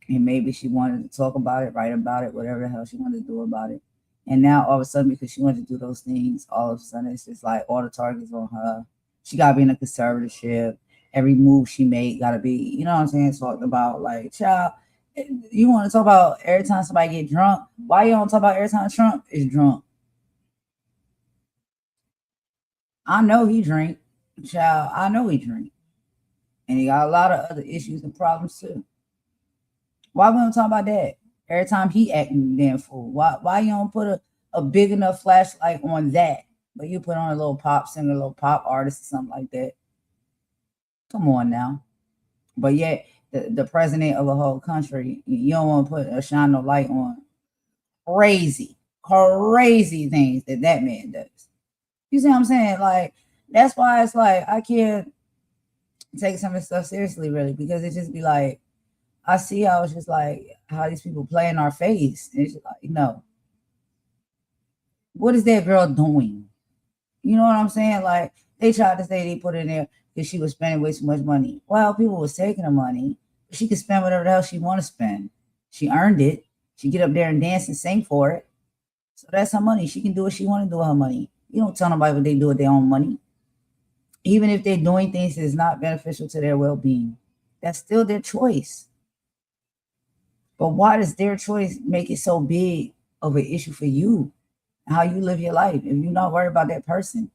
And maybe she wanted to talk about it, write about it, whatever the hell she wanted to do about it. And now all of a sudden, because she wanted to do those things, all of a sudden it's just like all the targets on her. She got to be in a conservatorship. Every move she made got to be, you know what I'm saying, talked about. Like, child, you want to talk about every time somebody get drunk? Why you don't talk about every time Trump is drunk? I know he drink, child. I know he drink. And he got a lot of other issues and problems too. Why we don't talk about that? Every time he acting damn fool. Why you don't put a big enough flashlight on that? But you put on a little pop singer, a little pop artist or something like that. Come on now. But yet the president of a whole country, you don't want to put a shine no light on crazy things that man does. You see what I'm saying? Like, that's why it's like I can't take some of this stuff seriously, really, because it just be like, I see how it's just like how these people play in our face. And it's just like, no. What is that girl doing? You know what I'm saying? Like, they tried to say they put in there because she was spending way too much money. Well, people was taking the money. She could spend whatever the hell she want to spend. She earned it. She get up there and dance and sing for it. So that's her money. She can do what she want to do with her money. You don't tell nobody what they do with their own money. Even if they're doing things that's not beneficial to their well-being, that's still their choice. But why does their choice make it so big of an issue for you and how you live your life if you're not worried about that person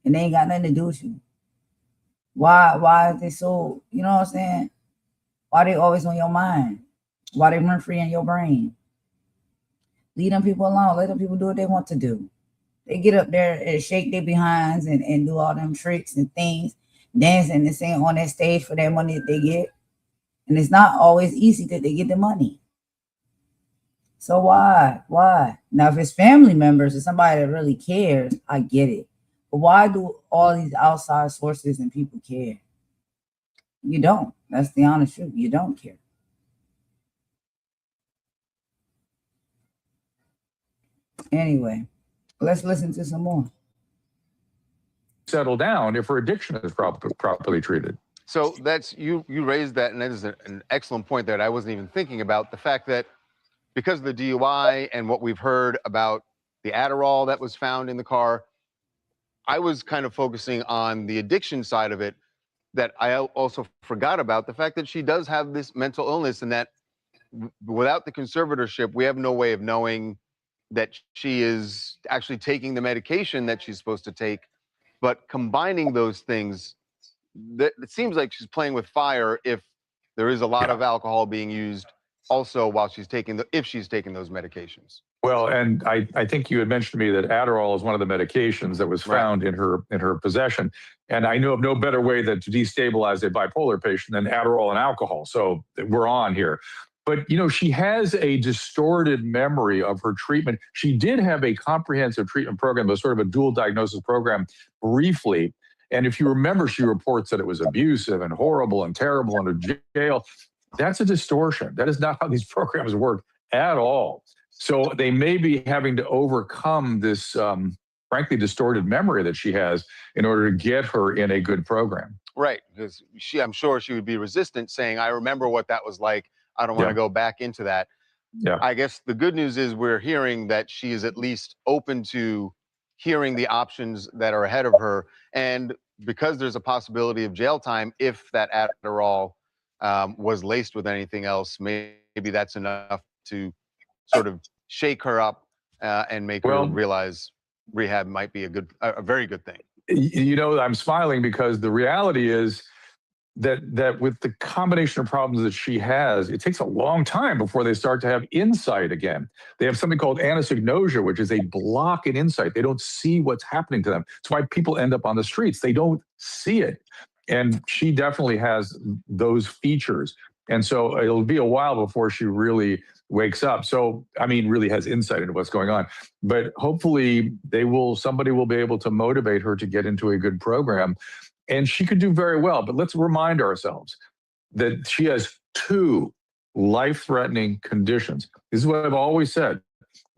and they ain't got nothing to do with you? Why is they so, you know what I'm saying? Why they always on your mind? Why they run free in your brain? Leave them people alone. Let them people do what they want to do. They get up there and shake their behinds and do all them tricks and things, dancing and singing on that stage for that money that they get. And it's not always easy that they get the money. So why? Now, if it's family members or somebody that really cares, I get it. But why do all these outside sources and people care? You don't. That's the honest truth. You don't care. Anyway, let's listen to some more.
Settle down if her addiction is properly treated.
So that's you raised that, and that is an excellent point that I wasn't even thinking about. The fact that because of the DUI and what we've heard about the Adderall that was found in the car, I was kind of focusing on the addiction side of it, that I also forgot about the fact that she does have this mental illness, and that without the conservatorship, we have no way of knowing that she is actually taking the medication that she's supposed to take. But combining those things, it seems like she's playing with fire if there is a lot of alcohol being used also while she's taking if she's taking those medications.
Well, and I think you had mentioned to me that Adderall is one of the medications that was found in her possession. And I know of no better way than to destabilize a bipolar patient than Adderall and alcohol. So we're on here. But, you know, she has a distorted memory of her treatment. She did have a comprehensive treatment program, a sort of a dual diagnosis program briefly. And if you remember, she reports that it was abusive and horrible and terrible and a jail. That's a distortion. That is not how these programs work at all. So they may be having to overcome this, frankly, distorted memory that she has in order to get her in a good program.
Right, because I'm sure she would be resistant, saying, I remember what that was like. I don't want to go back into that.
Yeah.
I guess the good news is we're hearing that she is at least open to hearing the options that are ahead of her. And because there's a possibility of jail time, if that Adderall was laced with anything else, maybe that's enough to sort of shake her up and make her realize rehab might be a very good thing.
You know, I'm smiling because the reality is that with the combination of problems that she has, it takes a long time before they start to have insight again. They have something called anosognosia, which is a block in insight. They don't see what's happening to them. It's why people end up on the streets. They don't see it. And she definitely has those features. And so it'll be a while before she really wakes up. So, I mean, really has insight into what's going on. But hopefully somebody will be able to motivate her to get into a good program. And she could do very well. But let's remind ourselves that she has 2 life-threatening conditions. This is what I've always said.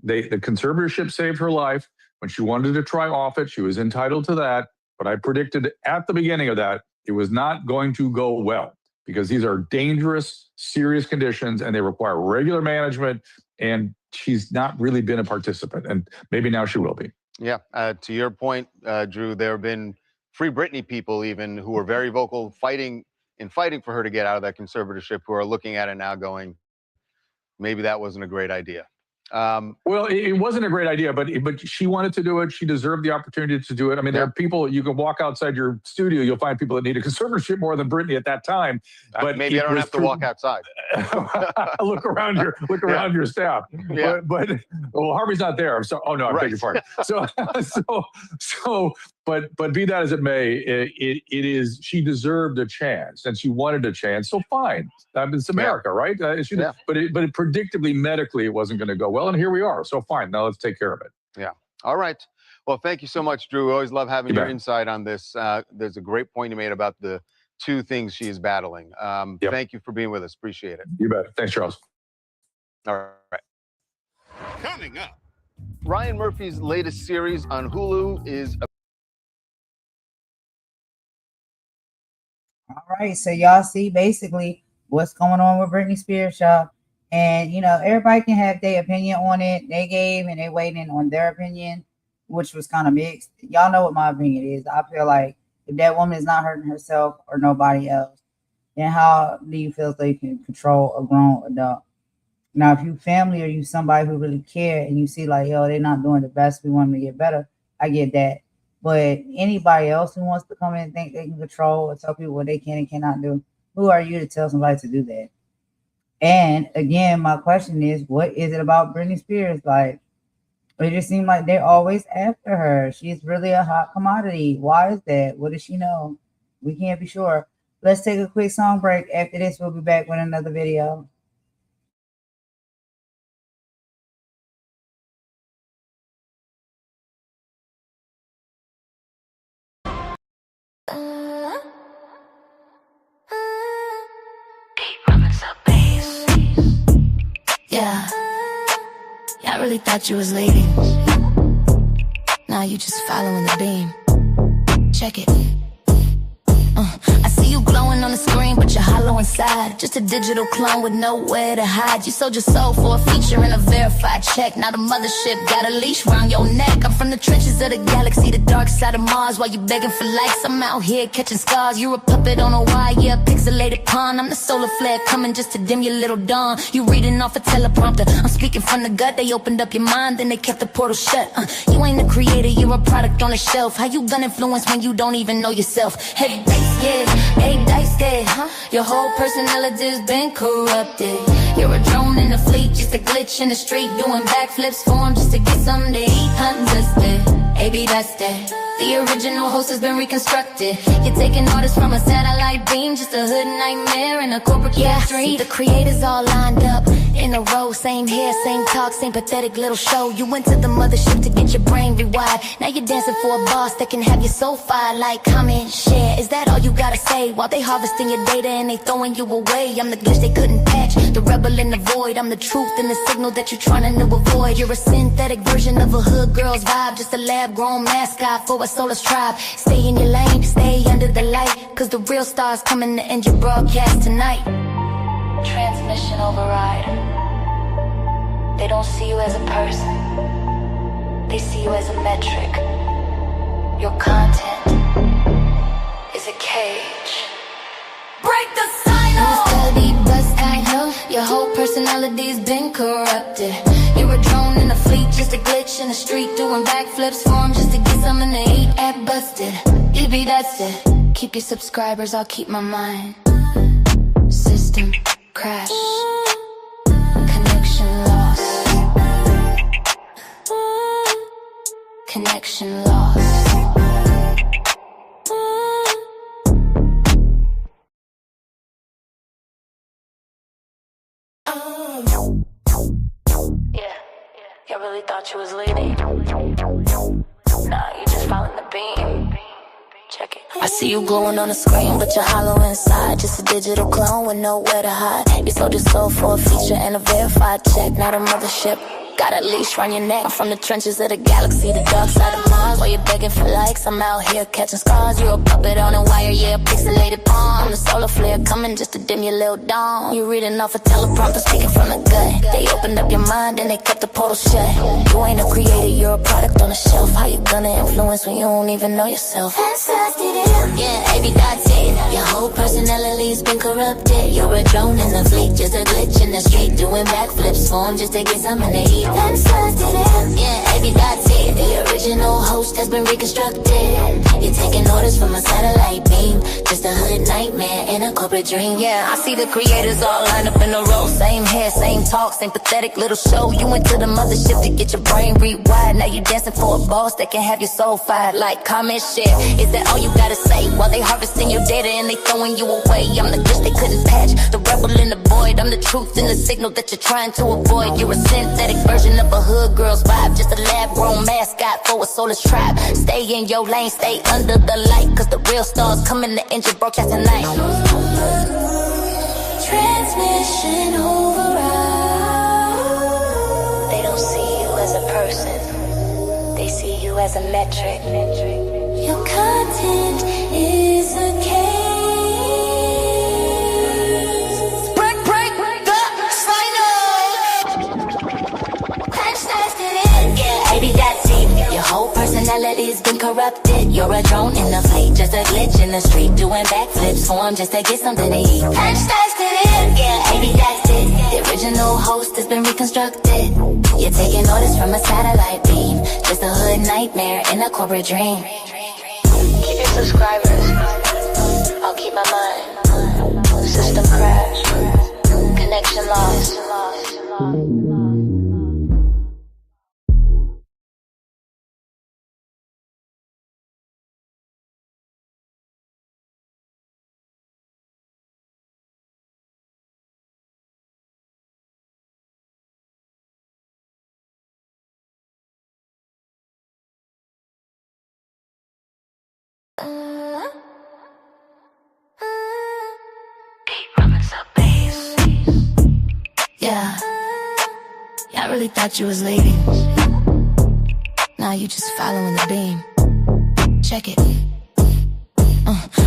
The conservatorship saved her life. When she wanted to try off it, she was entitled to that. But I predicted at the beginning of that, it was not going to go well because these are dangerous, serious conditions and they require regular management. And she's not really been a participant. And maybe now she will be.
Yeah. To your point, Drew, there have been Free Britney people even who are very vocal fighting for her to get out of that conservatorship, who are looking at it now going, maybe that wasn't a great idea.
Well, it wasn't a great idea, but she wanted to do it. She deserved the opportunity to do it. I mean, there are people, you can walk outside your studio, you'll find people that need a conservatorship more than Britney at that time. But
maybe I don't have to walk outside.
Look around your staff.
Yeah.
But Harvey's not there. So, oh no, I beg your pardon. But be that as it may, it is, she deserved a chance and she wanted a chance. So fine. It's America, right? But it predictably, medically, it wasn't going to go well. And here we are. So fine. Now let's take care of it.
Yeah. All right. Well, thank you so much, Drew. We always love having your insight on this. There's a great point you made about the 2 things she is battling. Thank you for being with us. Appreciate it.
You bet. Thanks, Charles.
All right. Coming up, Ryan Murphy's latest series on Hulu is
All right, so y'all see basically what's going on with Britney Spears, y'all. And, you know, everybody can have their opinion on it. They gave and they waiting on their opinion, which was kind of mixed. Y'all know what my opinion is. I feel like if that woman is not hurting herself or nobody else, then how do you feel they can control a grown adult? Now, if you family or you somebody who really care and you see like, yo, they're not doing the best, we want them to get better, I get that. But anybody else who wants to come in and think they can control or tell people what they can and cannot do, who are you to tell somebody to do that? And again, my question is, what is it about Britney Spears? Like, it just seems like they're always after her. She's really a hot commodity. Why is that? What does she know? We can't be sure. Let's take a quick song break. After this, we'll be back with another video.
Yeah, I really thought you was leading. Now you just following the beam. Check it. I see you glowing on the screen, but you're hollow inside. Just a digital clone with nowhere to hide. You sold your soul for a feature and a verified check. Now the mothership got a leash around your neck. I'm from the trenches of the galaxy, the dark side of Mars. While you begging for likes, I'm out here catching scars. You're a puppet on a wire, yeah, pixelated pawn. I'm the solar flare coming just to dim your little dawn. You reading off a teleprompter, I'm speaking from the gut. They opened up your mind, then they kept the portal shut. You ain't the creator, you're a product on the shelf. How you gonna influence when you don't even know yourself? Heavy bass, yeah, ain't dice dead, huh? Your whole personality's been corrupted. You're a drone in the fleet, just a glitch in the street, doing backflips for 'em just to get something to eat. Understood, maybe that's that. The original host has been reconstructed. You're taking orders from a satellite beam, just a hood nightmare in a corporate street. The creators all lined up in a row, same hair, same talk, same pathetic little show. You went to the mothership to get your brain rewired. Now you're dancing for a boss that can have your soul fired. Like, comment, share, is that all you gotta say? While they harvesting your data and they throwing you away. I'm the glitch they couldn't patch, the rebel in the void. I'm the truth and the signal that you're trying to avoid. You're a synthetic version of a hood girl's vibe, just a lab-grown mascot for a soulless tribe. Stay in your lane, stay under the light, cause the real stars coming to end your broadcast tonight. Transmission override. They don't see you as a person. They see you as a metric. Your content is a cage. Break the silence. Steady bust, I know your whole personality's been corrupted. You're a drone in a fleet, just a glitch in the street, doing backflips for 'em just to get something to eat. Act busted, EB, that's it. Keep your subscribers, I'll keep my mind. System crash. Connection lost. Connection lost. I really thought you was leading. Nah, you just following the beam. Check it. I see you glowing on the screen, but you're hollow inside. Just a digital clone with nowhere to hide. You sold your soul for a feature and a verified check, not a mothership. Got a leash round your neck. I'm from the trenches of the galaxy, the dark side of Mars. While you're begging for likes, I'm out here catching scars. You're a puppet on a wire, yeah, a pixelated pawn. The solar flare coming just to dim your little dawn. You're reading off a teleprompter, speaking from the gut. They opened up your mind and they kept the portal shut. You ain't a creator, you're a product on the shelf. How you gonna influence when you don't even know yourself? Yeah, AB, that's it. Your whole personality's been corrupted. You're a drone in the fleet, just a glitch in the street, doing backflips for 'em just to get something to eat. Yeah, AB, that's it. The original host has been reconstructed. You're taking orders from a satellite beam, just a hood nightmare in a corporate dream. Yeah, I see the creators all lined up in a row. Same hair, same talk, same pathetic little show. You went to the mothership to get your brain rewired. Now you dancing for a boss that can have your soul fired. Like, comment, share. Is that all you gotta say? While they harvesting your data and they throwing you away. I'm the glitch they couldn't patch, the rebel in the void. I'm the truth in the signal that you're trying to avoid. You're a synthetic version of a hood girl's vibe, just a lab-grown mascot for a soulless tribe. Stay in your lane, stay under the light, cause the real stars coming to end your broadcast tonight. Transmission override. They don't see you as a person, they see you as a metric. Your content is a case. Break the silence. Yeah, baby, that's it. Your whole personality's been corrupted. You're a drone in the fleet, just a glitch in the street, doing backflips for 'em just to get something to eat. Yeah, baby, that's it. The original host has been reconstructed. You're taking orders from a satellite beam, just a hood nightmare in a corporate dream. Keep your subscribers, I'll keep my mind. System crash, connection lost. Yeah, I really thought you was leaving. Now you just following the beam. Check it.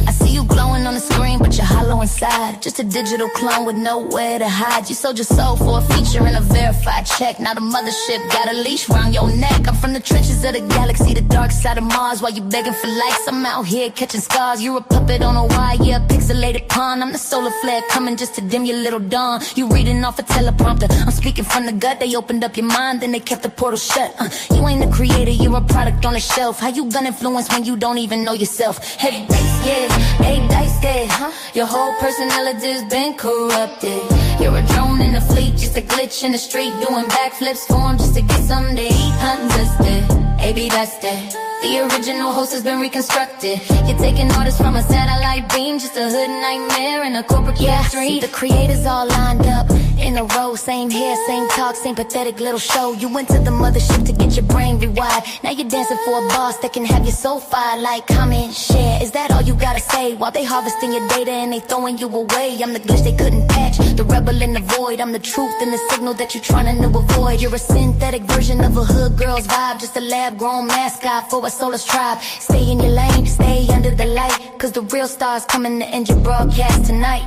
I see you glowing on the screen, but you're hollow inside. Just a digital clone with nowhere to hide. You sold your soul for a feature and a verified check. Now the mothership got a leash round your neck. I'm from the trenches of the galaxy, the dark side of Mars. While you begging for likes, I'm out here catching scars. You're a puppet on a wire, yeah, a pixelated pawn. I'm the solar flare coming just to dim your little dawn. You reading off a teleprompter, I'm speaking from the gut. They opened up your mind, then they kept the portal shut. You ain't a creator, you're a product on the shelf. How you gonna influence when you don't even know yourself? Heavy dice, yeah, hey, dice, yeah. Your whole personality's been corrupted. You're a drone in the fleet, just a glitch in the street, doing backflips for 'em just to get something to eat. Understood, AB, that's that. The original host has been reconstructed. You're taking orders from a satellite beam, just a hood nightmare in a corporate street. The creators all lined up in a row, same hair, same talk, same pathetic little show. You went to the mothership to get your brain rewired. Now you're dancing for a boss that can have your soul fired. Like, comment, share, is that all you gotta say? While they harvesting your data and they throwing you away. I'm the glitch they couldn't patch, the rebel in the void. I'm the truth in the signal that you're trying to avoid. You're a synthetic version of a hood girl's vibe, just a lab-grown mascot for a soulless tribe. Stay in your lane, stay under the light, cause the real stars coming to end your broadcast tonight.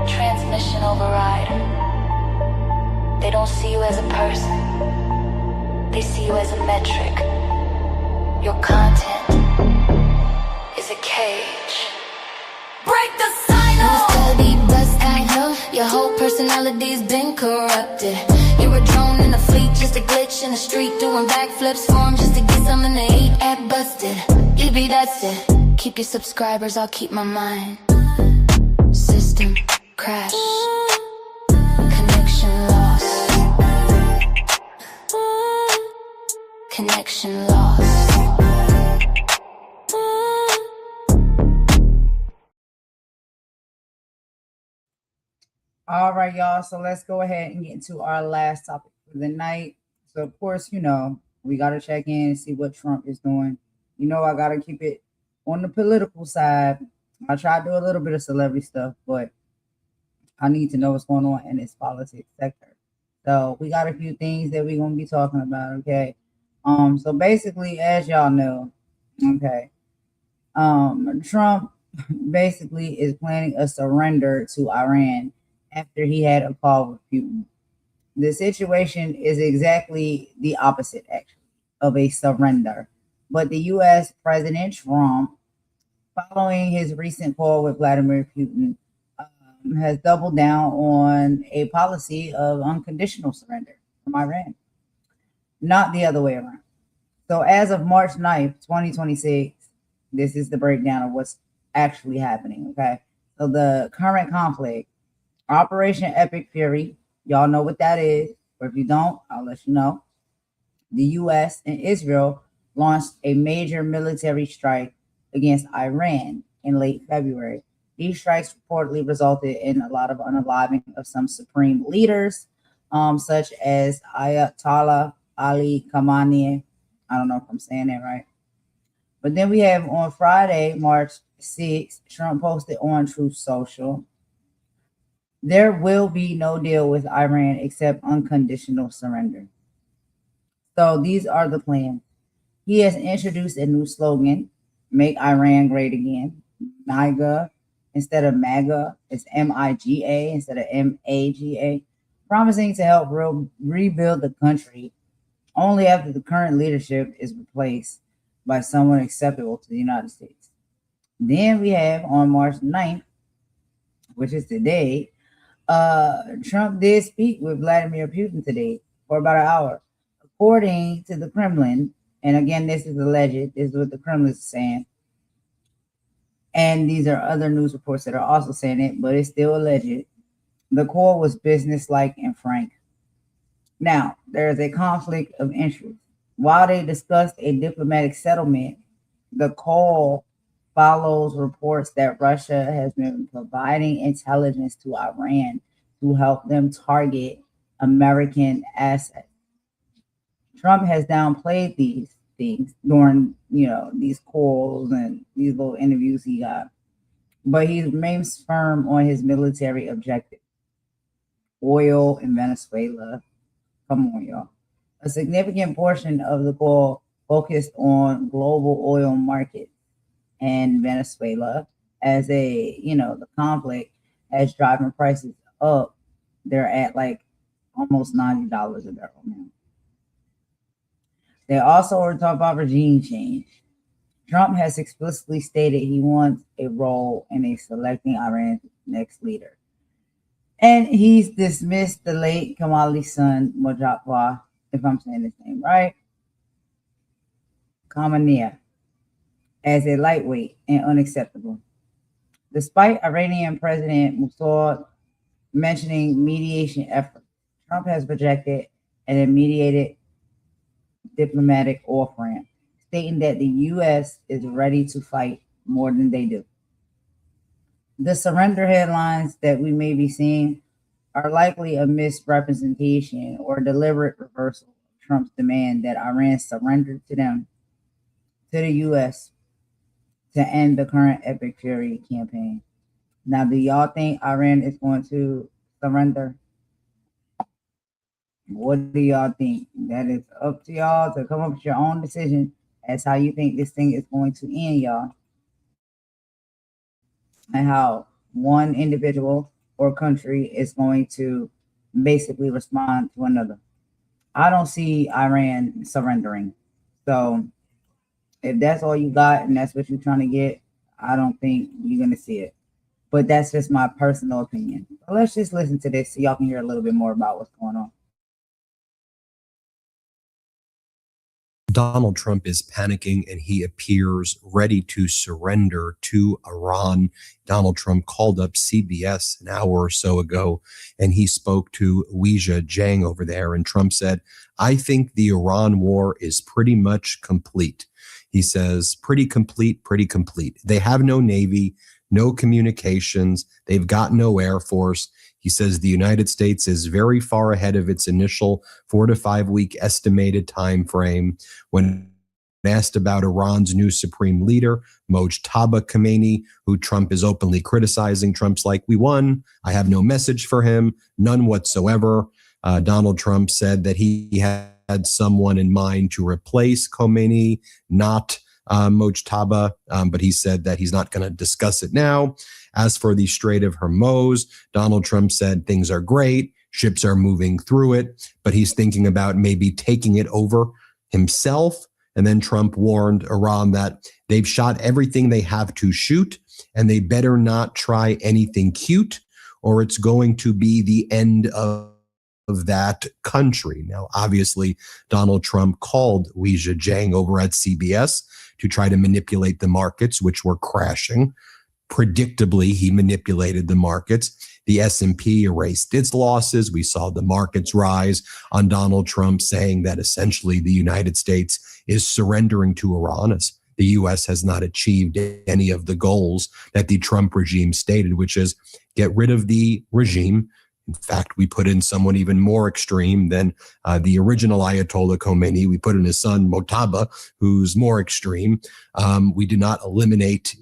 Transmission override. They don't see you as a person. They see you as a metric. Your content is a cage. Break the silence. Study best, I know. Your whole personality's been corrupted. You're a drone in a fleet, just a glitch in the street, doing backflips for 'em just to get something to eat. At busted, you be that's it. Keep your subscribers, I'll keep my mind. System crash. Connection lost. Connection lost.
All right, y'all. So let's go ahead and get into our last topic for the night. So, of course, you know, we got to check in and see what Trump is doing. You know, I got to keep it on the political side. I try to do a little bit of celebrity stuff, but I need to know what's going on in this politics sector. So we got a few things that we're going to be talking about, okay? So basically, as y'all know, okay, Trump basically is planning a surrender to Iran after he had a call with Putin. The situation is exactly the opposite, actually, of a surrender. But the U.S. President Trump, following his recent call with Vladimir Putin, has doubled down on a policy of unconditional surrender from Iran, not the other way around. So as of March 9th, 2026, this is the breakdown of what's actually happening, okay? So the current conflict, Operation Epic Fury, y'all know what that is, or if you don't, I'll let you know. The U.S. and Israel launched a major military strike against Iran in late February. These strikes reportedly resulted in a lot of unaliving of some supreme leaders, such as Ayatollah Ali Khamenei. I don't know if I'm saying that right. But then we have on Friday, March 6th, Trump posted on Truth Social, there will be no deal with Iran except unconditional surrender. So these are the plans. He has introduced a new slogan, Make Iran Great Again. MAGA instead of MAGA. It's MIGA instead of MAGA. Promising to help rebuild the country only after the current leadership is replaced by someone acceptable to the United States. Then we have on March 9th, which is today, Trump did speak with Vladimir Putin today for about an hour. According to the Kremlin, and again, this is alleged, this is what the Kremlin is saying, and these are other news reports that are also saying it, but it's still alleged, the call was businesslike and frank. Now, there is a conflict of interest. While they discussed a diplomatic settlement, the call follows reports that Russia has been providing intelligence to Iran to help them target American assets. Trump has downplayed these things during, these calls and these little interviews he got, but he remains firm on his military objective. Oil in Venezuela. Come on, y'all. A significant portion of the call focused on global oil market and Venezuela as the conflict has driven prices up. They're at like almost $90 a barrel now. They also were talking about regime change. Trump has explicitly stated he wants a role in selecting Iran's next leader. And he's dismissed the late Kamali's son, Mojtaba, if I'm saying his name right, Khamenei, as a lightweight and unacceptable. Despite Iranian President Mossad mentioning mediation efforts, Trump has projected an immediate diplomatic off-ramp, stating that the U.S. is ready to fight more than they do. The surrender headlines that we may be seeing are likely a misrepresentation or deliberate reversal of Trump's demand that Iran surrender to the U.S. to end the current Epic Fury campaign. Now, do y'all think Iran is going to surrender? What do y'all think? That is up to y'all to come up with your own decision as how you think this thing is going to end, y'all. And how one individual or country is going to, basically respond to another. I don't see Iran surrendering. So if that's all you got and that's what you're trying to get, I don't think you're going to see it. But that's just my personal opinion. So let's just listen to this so y'all can hear a little bit more about what's going on.
Donald Trump is panicking and he appears ready to surrender to Iran. Donald Trump called up CBS an hour or so ago and he spoke to Weijia Jiang over there. And Trump said, I think the Iran war is pretty much complete. He says, pretty complete, pretty complete. They have no Navy, no communications. They've got no Air Force. He says the United States is very far ahead of its initial 4 to 5 week estimated time frame. When asked about Iran's new supreme leader, Mojtaba Khomeini, who Trump is openly criticizing, Trump's like, we won. I have no message for him, none whatsoever. Donald Trump said that he had someone in mind to replace Khomeini, not Mojtaba, but he said that he's not going to discuss it now. As for the Strait of Hormuz, Donald Trump said things are great, ships are moving through it, but he's thinking about maybe taking it over himself. And then Trump warned Iran that they've shot everything they have to shoot, and they better not try anything cute, or it's going to be the end of that country. Now, obviously, Donald Trump called Weijia Jiang over at CBS to try to manipulate the markets, which were crashing. Predictably, he manipulated the markets. The S&P erased its losses. We saw the markets rise on Donald Trump saying that essentially the United States is surrendering to Iran, as the U.S. has not achieved any of the goals that the Trump regime stated, which is get rid of the regime. In fact, we put in someone even more extreme than the original Ayatollah Khomeini. We put in his son, Mojtaba, who's more extreme. We did not eliminate,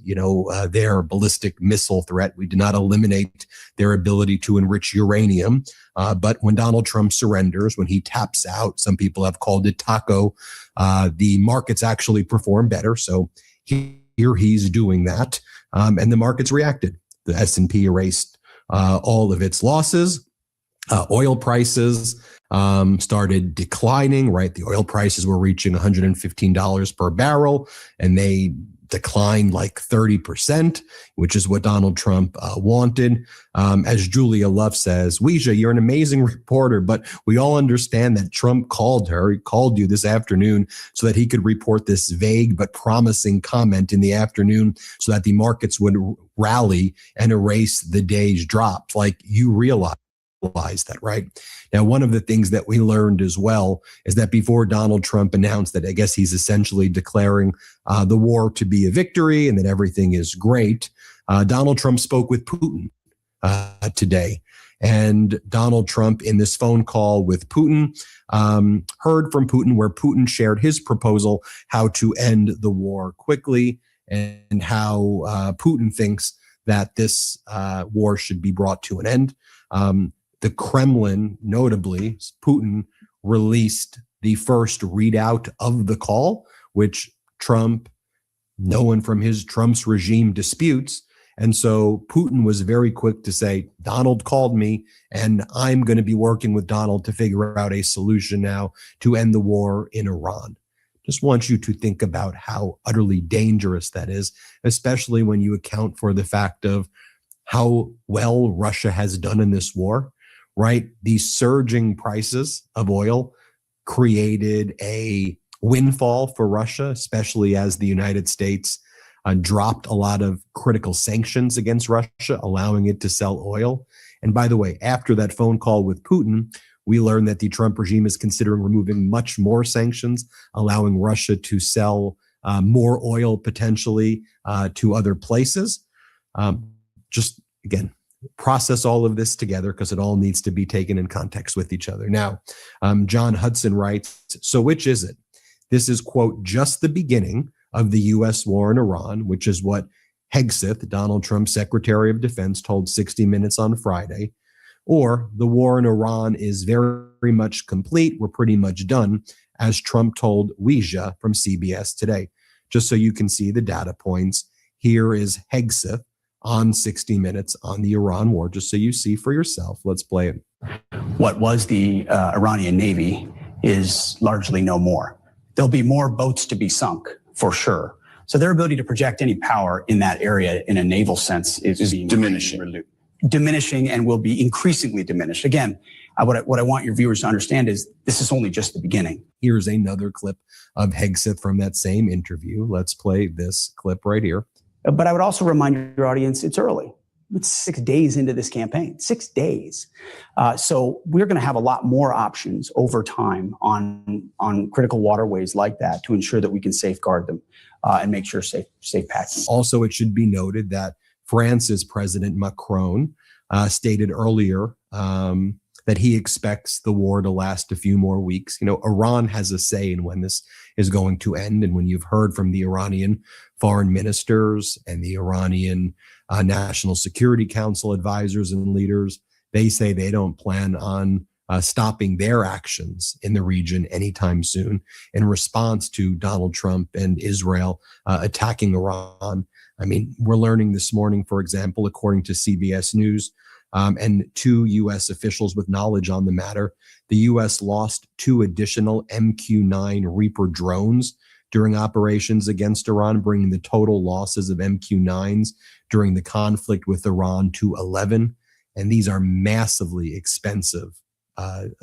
their ballistic missile threat. We did not eliminate their ability to enrich uranium. But when Donald Trump surrenders, when he taps out, some people have called it taco, the markets actually perform better. So here he's doing that. And the markets reacted. The S&P erased all of its losses. Oil prices started declining, right? The oil prices were reaching $115 per barrel, and they declined like 30%, which is what Donald Trump wanted. As Julia Love says, Weijia, you're an amazing reporter, but we all understand that Trump called her. He called you this afternoon so that he could report this vague but promising comment in the afternoon so that the markets would rally and erase the day's drop. Like, you realize that, right? Now, one of the things that we learned as well is that before Donald Trump announced that, I guess he's essentially declaring the war to be a victory and that everything is great, Donald Trump spoke with Putin today. And Donald Trump, in this phone call with Putin, heard from Putin where Putin shared his proposal how to end the war quickly and how Putin thinks that this war should be brought to an end. The Kremlin, notably, Putin released the first readout of the call, which Trump, no one from Trump's regime disputes. And so Putin was very quick to say, Donald called me, and I'm going to be working with Donald to figure out a solution now to end the war in Iran. Just want you to think about how utterly dangerous that is, especially when you account for the fact of how well Russia has done in this war, right? The surging prices of oil created a windfall for Russia, especially as the United States dropped a lot of critical sanctions against Russia, allowing it to sell oil. And by the way, after that phone call with Putin, we learned that the Trump regime is considering removing much more sanctions, allowing Russia to sell more oil potentially to other places. Just, again, process all of this together because it all needs to be taken in context with each other. Now, John Hudson writes, so which is it? This is, quote, just the beginning of the U.S. war in Iran, which is what Hegseth, Donald Trump's Secretary of Defense, told 60 Minutes on Friday, or the war in Iran is very much complete. We're pretty much done, as Trump told Weijia from CBS today. Just so you can see the data points, here is Hegseth on 60 Minutes on the Iran war, just so you see for yourself. Let's play it.
what was the Iranian Navy is largely no more. There'll be more boats to be sunk, for sure. So their ability to project any power in that area in a naval sense is diminishing and will be increasingly diminished. Again, what I want your viewers to understand is this is only just the beginning.
Here's another clip of Hegseth from that same interview. Let's play this clip right here.
But I would also remind your audience, it's early. It's 6 days into this campaign, 6 days. So we're going to have a lot more options over time on critical waterways like that to ensure that we can safeguard them and make sure safe passage.
Also, it should be noted that France's President Macron stated earlier that he expects the war to last a few more weeks. You know, Iran has a say in when this is going to end. And when you've heard from the Iranian foreign ministers and the Iranian National Security Council advisors and leaders, they say they don't plan on stopping their actions in the region anytime soon in response to Donald Trump and Israel attacking Iran. I mean, we're learning this morning, for example, according to CBS News, and 2 U.S. officials with knowledge on the matter, the U.S. lost 2 additional MQ-9 Reaper drones during operations against Iran, bringing the total losses of MQ-9s during the conflict with Iran to 11. And these are massively expensive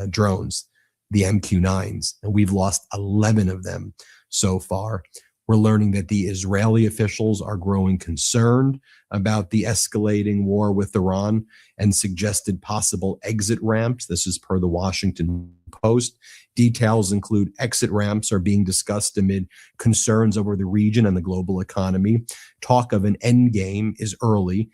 drones, the MQ-9s, and we've lost 11 of them so far. We're learning that the Israeli officials are growing concerned about the escalating war with Iran and suggested possible exit ramps. This is per the Washington Post. Details include exit ramps are being discussed amid concerns over the region and the global economy. Talk of an end game is early,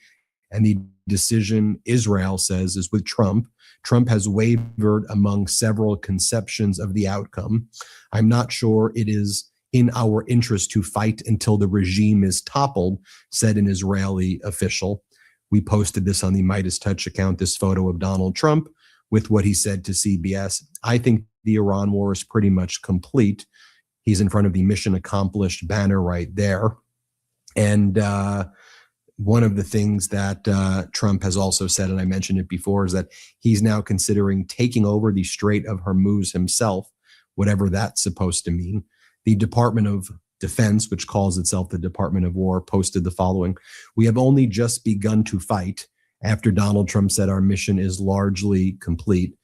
and the decision, Israel says, is with Trump. Trump has wavered among several conceptions of the outcome. I'm not sure it is in our interest to fight until the regime is toppled, said an Israeli official. We posted this on the Midas Touch account, this photo of Donald Trump with what he said to CBS. I think the Iran war is pretty much complete. He's in front of the mission accomplished banner right there. And one of the things that Trump has also said, and I mentioned it before, is that he's now considering taking over the Strait of Hormuz himself, whatever that's supposed to mean. The Department of Defense, which calls itself the Department of War, posted the following: "We have only just begun to fight after Donald Trump said our mission is largely complete."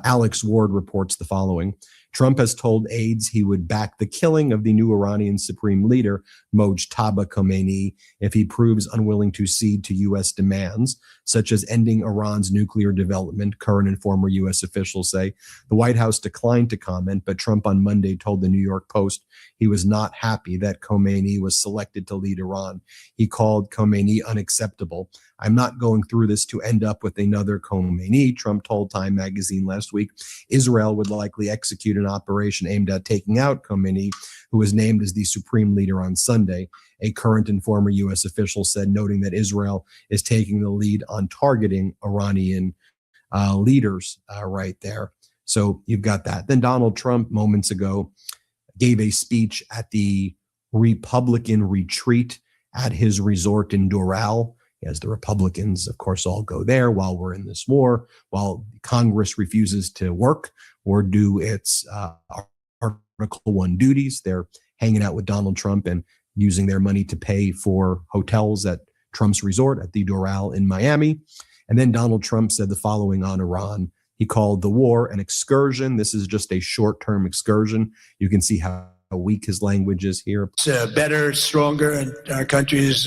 Alex Ward reports the following: Trump has told aides he would back the killing of the new Iranian supreme leader, Mojtaba Khomeini, if he proves unwilling to cede to U.S. demands, such as ending Iran's nuclear development, current and former U.S. officials say. The White House declined to comment, but Trump on Monday told the New York Post he was not happy that Khomeini was selected to lead Iran. He called Khomeini unacceptable. "I'm not going through this to end up with another Khomeini," Trump told Time magazine last week. Israel would likely execute an operation aimed at taking out Khomeini, who was named as the supreme leader on Sunday, a current and former U.S. official said, noting that Israel is taking the lead on targeting Iranian leaders right there. So you've got that. Then Donald Trump moments ago gave a speech at the Republican retreat at his resort in Doral. As the Republicans, of course, all go there while we're in this war, while Congress refuses to work or do its Article 1 duties. They're hanging out with Donald Trump and using their money to pay for hotels at Trump's resort at the Doral in Miami. And then Donald Trump said the following on Iran. He called the war an excursion. This is just a short-term excursion. You can see how weak his language is here.
It's better, stronger, and our country is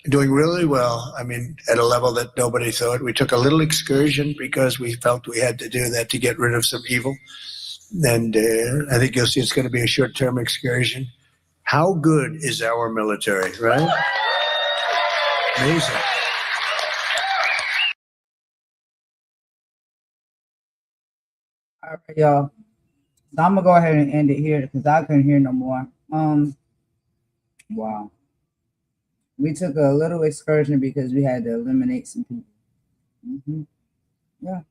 doing really well. I mean, at a level that nobody thought. We took a little excursion because we felt we had to do that to get rid of some evil. And I think you'll see it's going to be a short-term excursion. How good is our military, right? Amazing.
All right, y'all. So I'm gonna go ahead and end it here because I couldn't hear no more. Wow. We took a little excursion because we had to eliminate some people. Yeah.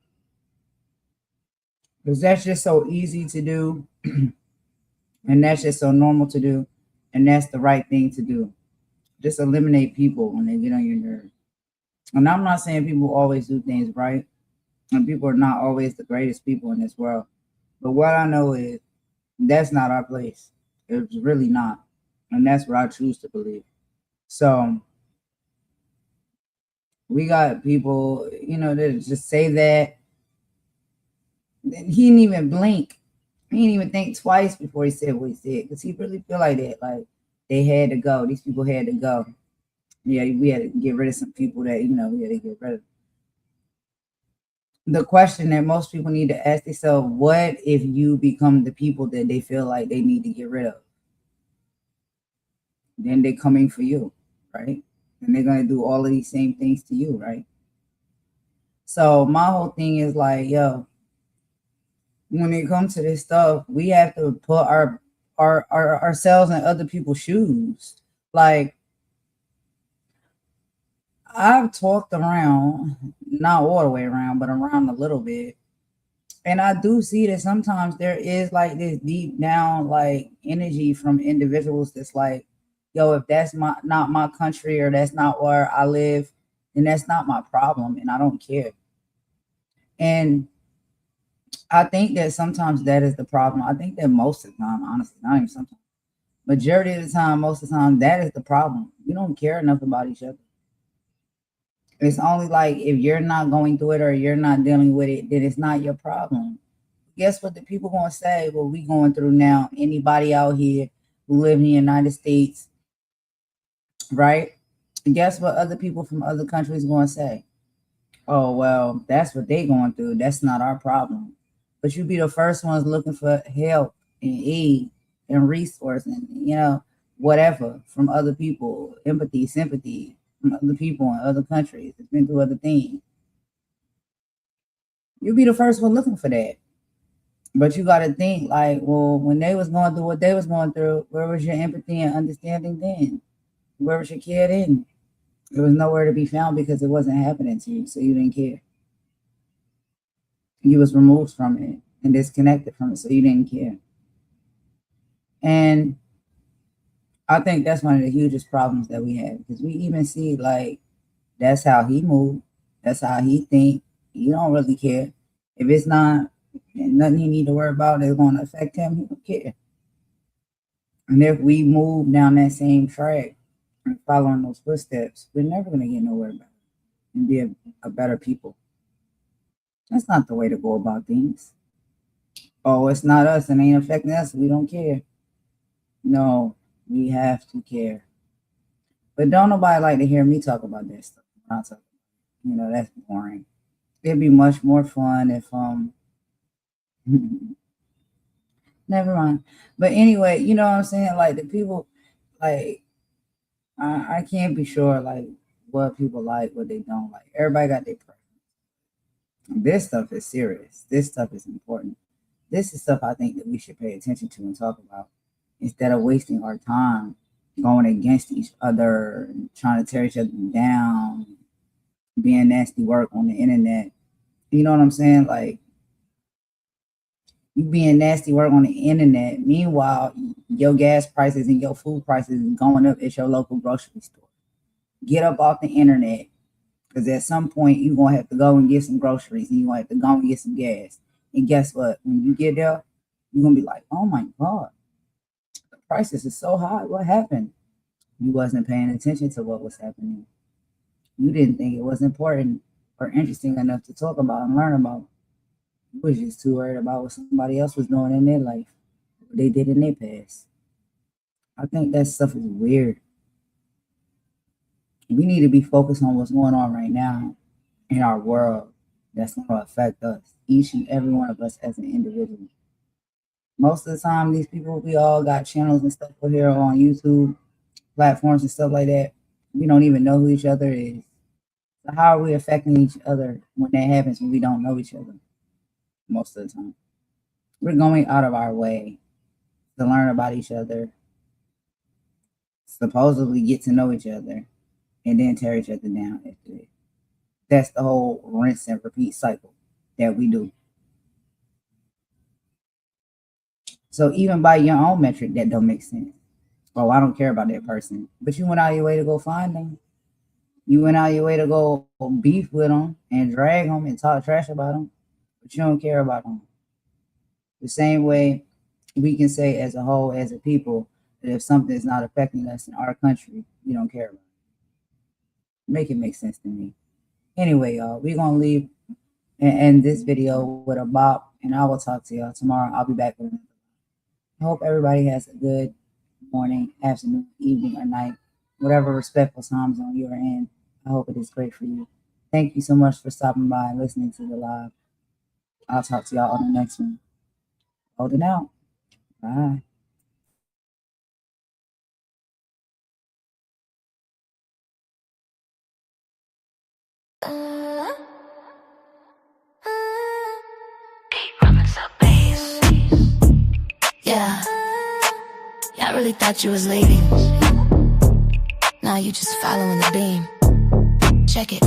Because that's just so easy to do. And that's just so normal to do. And that's the right thing to do. Just eliminate people when they get on your nerves. And I'm not saying people always do things right. And people are not always the greatest people in this world. But what I know is that's not our place. It's really not. And that's what I choose to believe. So we got people, that just say that. He didn't even blink. He didn't even think twice before he said what he said, because he really feel like that. Like they had to go. These people had to go. Yeah, we had to get rid of some people that, we had to get rid of. The question that most people need to ask themselves, what if you become the people that they feel like they need to get rid of? Then they're coming for you, right? And they're going to do all of these same things to you, right? So my whole thing is like, yo, when it comes to this stuff, we have to put ourselves in other people's shoes. Like, I've talked around, not all the way around, but around a little bit. And I do see that sometimes there is like this deep down like energy from individuals that's like, yo, if that's not my country or that's not where I live, then that's not my problem and I don't care. And I think that sometimes that is the problem. I think that most of the time, honestly, not even sometimes, majority of the time, most of the time, that is the problem. We don't care enough about each other. It's only like if you're not going through it or you're not dealing with it, then it's not your problem. Guess what the people going to say? Well, we going through now. Anybody out here who live in the United States, right? And guess what other people from other countries going to say? Oh, well, that's what they going through. That's not our problem. But you be the first ones looking for help and aid and resource and, whatever from other people, empathy, sympathy from other people in other countries that's been through other things. You'll be the first one looking for that. But you got to think like, well, when they was going through what they was going through, where was your empathy and understanding then? Where was your care then? It was nowhere to be found because it wasn't happening to you, so you didn't care. You was removed from it and disconnected from it, so you didn't care. And I think that's one of the hugest problems that we have, because we even see like that's how he moved, that's how he think. He don't really care. If it's not nothing he need to worry about that's going to affect him, he don't care. And if we move down that same track and following those footsteps, we're never going to get nowhere about it and be a better people. That's not the way to go about things. Oh, it's not us and ain't affecting us. We don't care. No, we have to care. But don't nobody like to hear me talk about that stuff. That's boring. It'd be much more fun if never mind. But anyway, you know what I'm saying? Like the people, like I can't be sure like what people like, what they don't like. Everybody got their preference. This stuff is serious. This stuff is important. This is stuff I think that we should pay attention to and talk about instead of wasting our time going against each other, trying to tear each other down, being nasty work on the internet. You know what I'm saying? Like, you being nasty work on the internet. Meanwhile, your gas prices and your food prices is going up at your local grocery store. Get up off the internet, because at some point you're going to have to go and get some groceries and you're going to have to go and get some gas. And guess what? When you get there, you're going to be like, oh my God, the prices are so high. What happened? You wasn't paying attention to what was happening. You didn't think it was important or interesting enough to talk about and learn about. You was just too worried about what somebody else was doing in their life, what they did in their past. I think that stuff is weird. We need to be focused on what's going on right now in our world that's going to affect us, each and every one of us as an individual. Most of the time, these people, we all got channels and stuff over here on YouTube, platforms and stuff like that. We don't even know who each other is. So how are we affecting each other when that happens when we don't know each other? Most of the time. We're going out of our way to learn about each other, supposedly get to know each other, and then tear each other down after it. That's the whole rinse and repeat cycle that we do. So even by your own metric, that don't make sense. Oh, I don't care about that person. But you went out of your way to go find them. You went out your way to go beef with them and drag them and talk trash about them, but you don't care about them. The same way we can say as a whole, as a people, that if something is not affecting us in our country, we don't care about it. Make it make sense to me. Anyway, y'all, we're going to leave and end this video with a bop, and I will talk to y'all tomorrow. I'll be back with another. I hope everybody has a good morning, afternoon, evening, or night, whatever respectful time zone you're in. I hope it is great for you. Thank you so much for stopping by and listening to the live. I'll talk to y'all on the next one. Holding out. Bye.
Yeah, I really thought you was leaving. Now you just following the beam. Check it.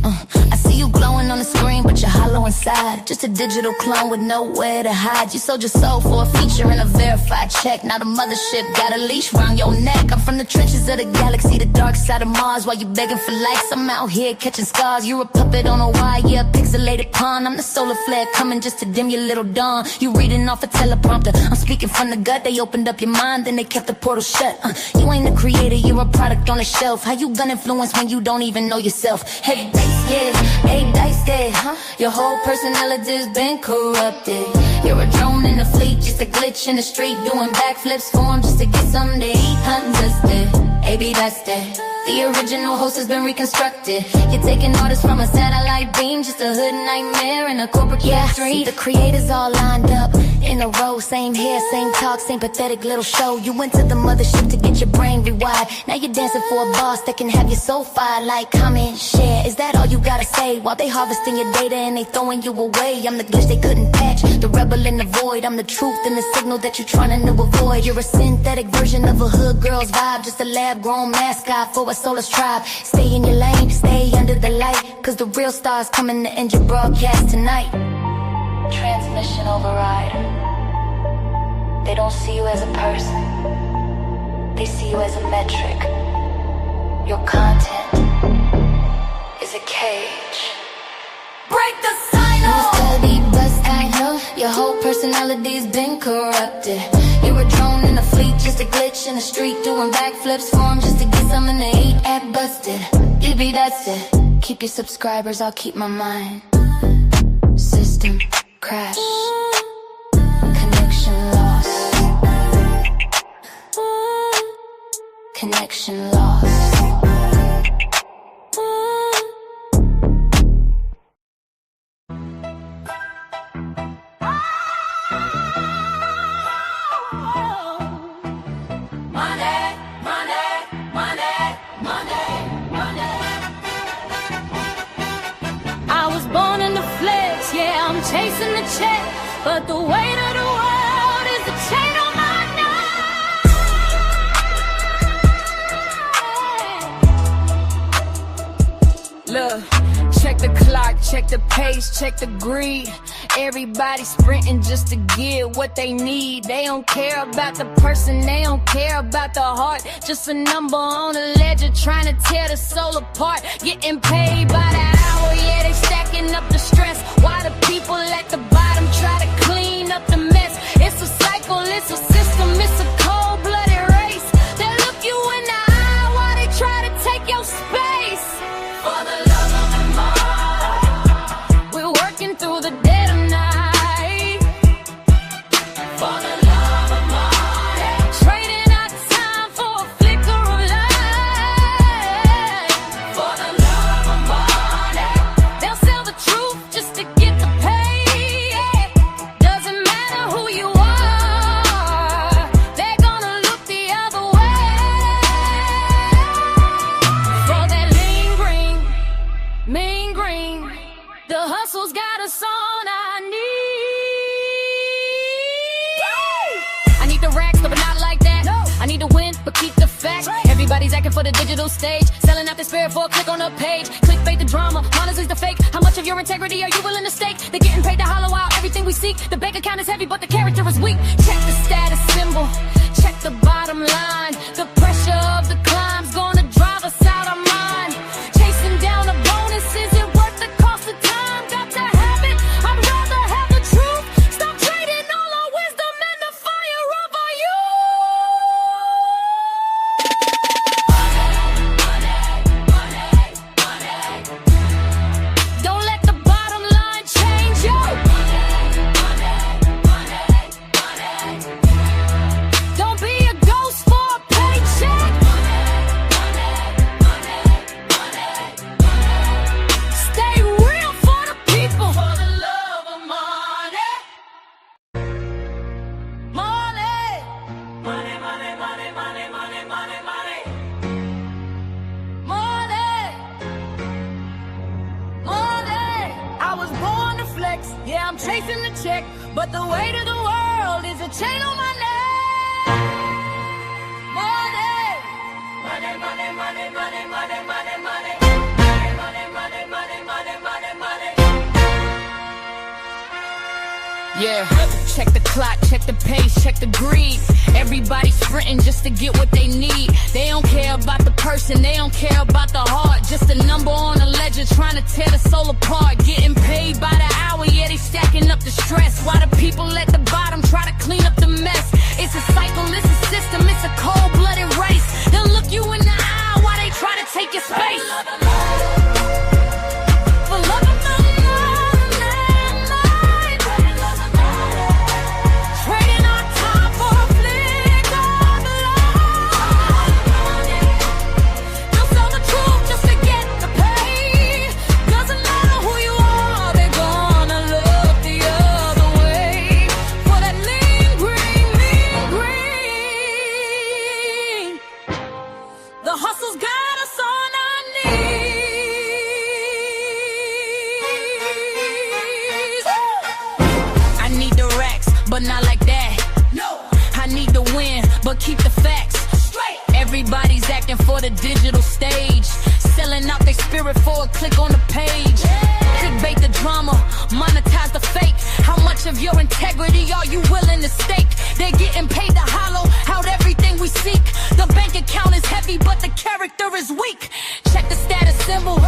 I see you glowing on the screen, but you're hollow inside. Just a digital clone with nowhere to hide. You sold your soul for a feature and a verified check. Now the mothership got a leash round your neck. I'm from the trenches of the galaxy, the dark side of Mars. While you begging for likes, I'm out here catching scars. You're a puppet on a wire, yeah, a pixelated pawn. I'm the solar flare coming just to dim your little dawn. You reading off a teleprompter, I'm speaking from the gut. They opened up your mind, then they kept the portal shut. You ain't the creator, you're a product on the shelf. How you gonna influence when you don't even know yourself? Heavy dice, yeah, eight dice dead, huh? Your whole personality's been corrupted. You're a drone in the fleet, just a glitch in the street, doing backflips for 'em just to get something to eat. Understood, AB that's that. The original host has been reconstructed. You're taking orders from a satellite beam, just a hood nightmare in a corporate street. The creators all lined up in a row, same hair, same talk, same pathetic little show. You went to the mothership to get your brain rewired. Now you're dancing for a boss that can have you so fired. Like, comment, share, is that all you gotta say? While they harvesting your data and they throwing you away. I'm the glitch they couldn't patch, the rebel in the void. I'm the truth and the signal that you're trying to avoid. You're a synthetic version of a hood girl's vibe, just a lab-grown mascot for a soulless tribe. Stay in your lane, stay under the light, cause the real stars coming to end your broadcast tonight. Transmission override. They don't see you as a person, they see you as a metric. Your content is a cage. Break the silence. Study bust, I know your whole personality's been corrupted. You're a drone in a fleet, just a glitch in the street, doing backflips for 'em just to get something to eat. At busted, EB that's it. Keep your subscribers, I'll keep my mind. System crash, connection lost. Connection lost.
Chasing the check, but the weight of the world is the chain on my neck. Look, check the clock, check the pace, check the greed. Everybody sprinting just to get what they need. They don't care about the person, they don't care about the heart. Just a number on a ledger trying to tear the soul apart. Getting paid by the hour, yeah, they stacking up the stress. Why the people at the bottom try to clean up the mess? It's a cycle, it's a system, it's a cold-blooded race. They look you in the eye while they try to take your space. For the love of the money, we're working through the dead of night. For the love of money, trading our time for a flicker of light. For the love of money, they'll sell the truth just to get the pay. Doesn't matter who you are, they're gonna look the other way. For that lean green, mean green, the hustle's got us on our knees. I need the racks, but not like that. I need to win, but keep the facts. Everybody's acting for the digital stage, selling out their spirit for a click on a page. Clickbait the drama, monitors the fake. How much of your integrity are you willing to stake? They're getting paid to hollow out everything we seek. The bank account is heavy, but the character is weak. Check the status symbol, check the bottom line. The pressure of the climb's gonna drive us out our minds. flex. Yeah, I'm chasing the check, but the weight of the world is a chain on my neck. Money, money, money, money, money, money, money, money, money, money, money, money, money, money. Yeah, check the clock, check the pace, check the greed. Everybody sprinting just to get what they need. They don't care about the person, they don't care about the heart. Just a number on a ledger trying to tear the soul apart. Getting paid by the hour, yeah, they stacking up the stress. Why the people at the bottom try to clean up the mess? It's a cycle, it's a system, it's a cold-blooded race. They'll look you in the eye while they try to take your space. For love of my trading our time for a flick of love. They'll sell the truth just to get the pay. Doesn't matter who you are, they're gonna look the other way. For that lean green, mean green. The hustle's got us on our knees. I need the racks, but not like that. No, I need the win, but keep the facts straight. Everybody's acting for the digital stage, selling out their spirit for a click on the page. Clickbait the drama, monetize the fake. How much of your integrity are you willing to stake? They're getting paid to hollow out everything we seek. The bank account is heavy, but the character is weak. Check the status symbol,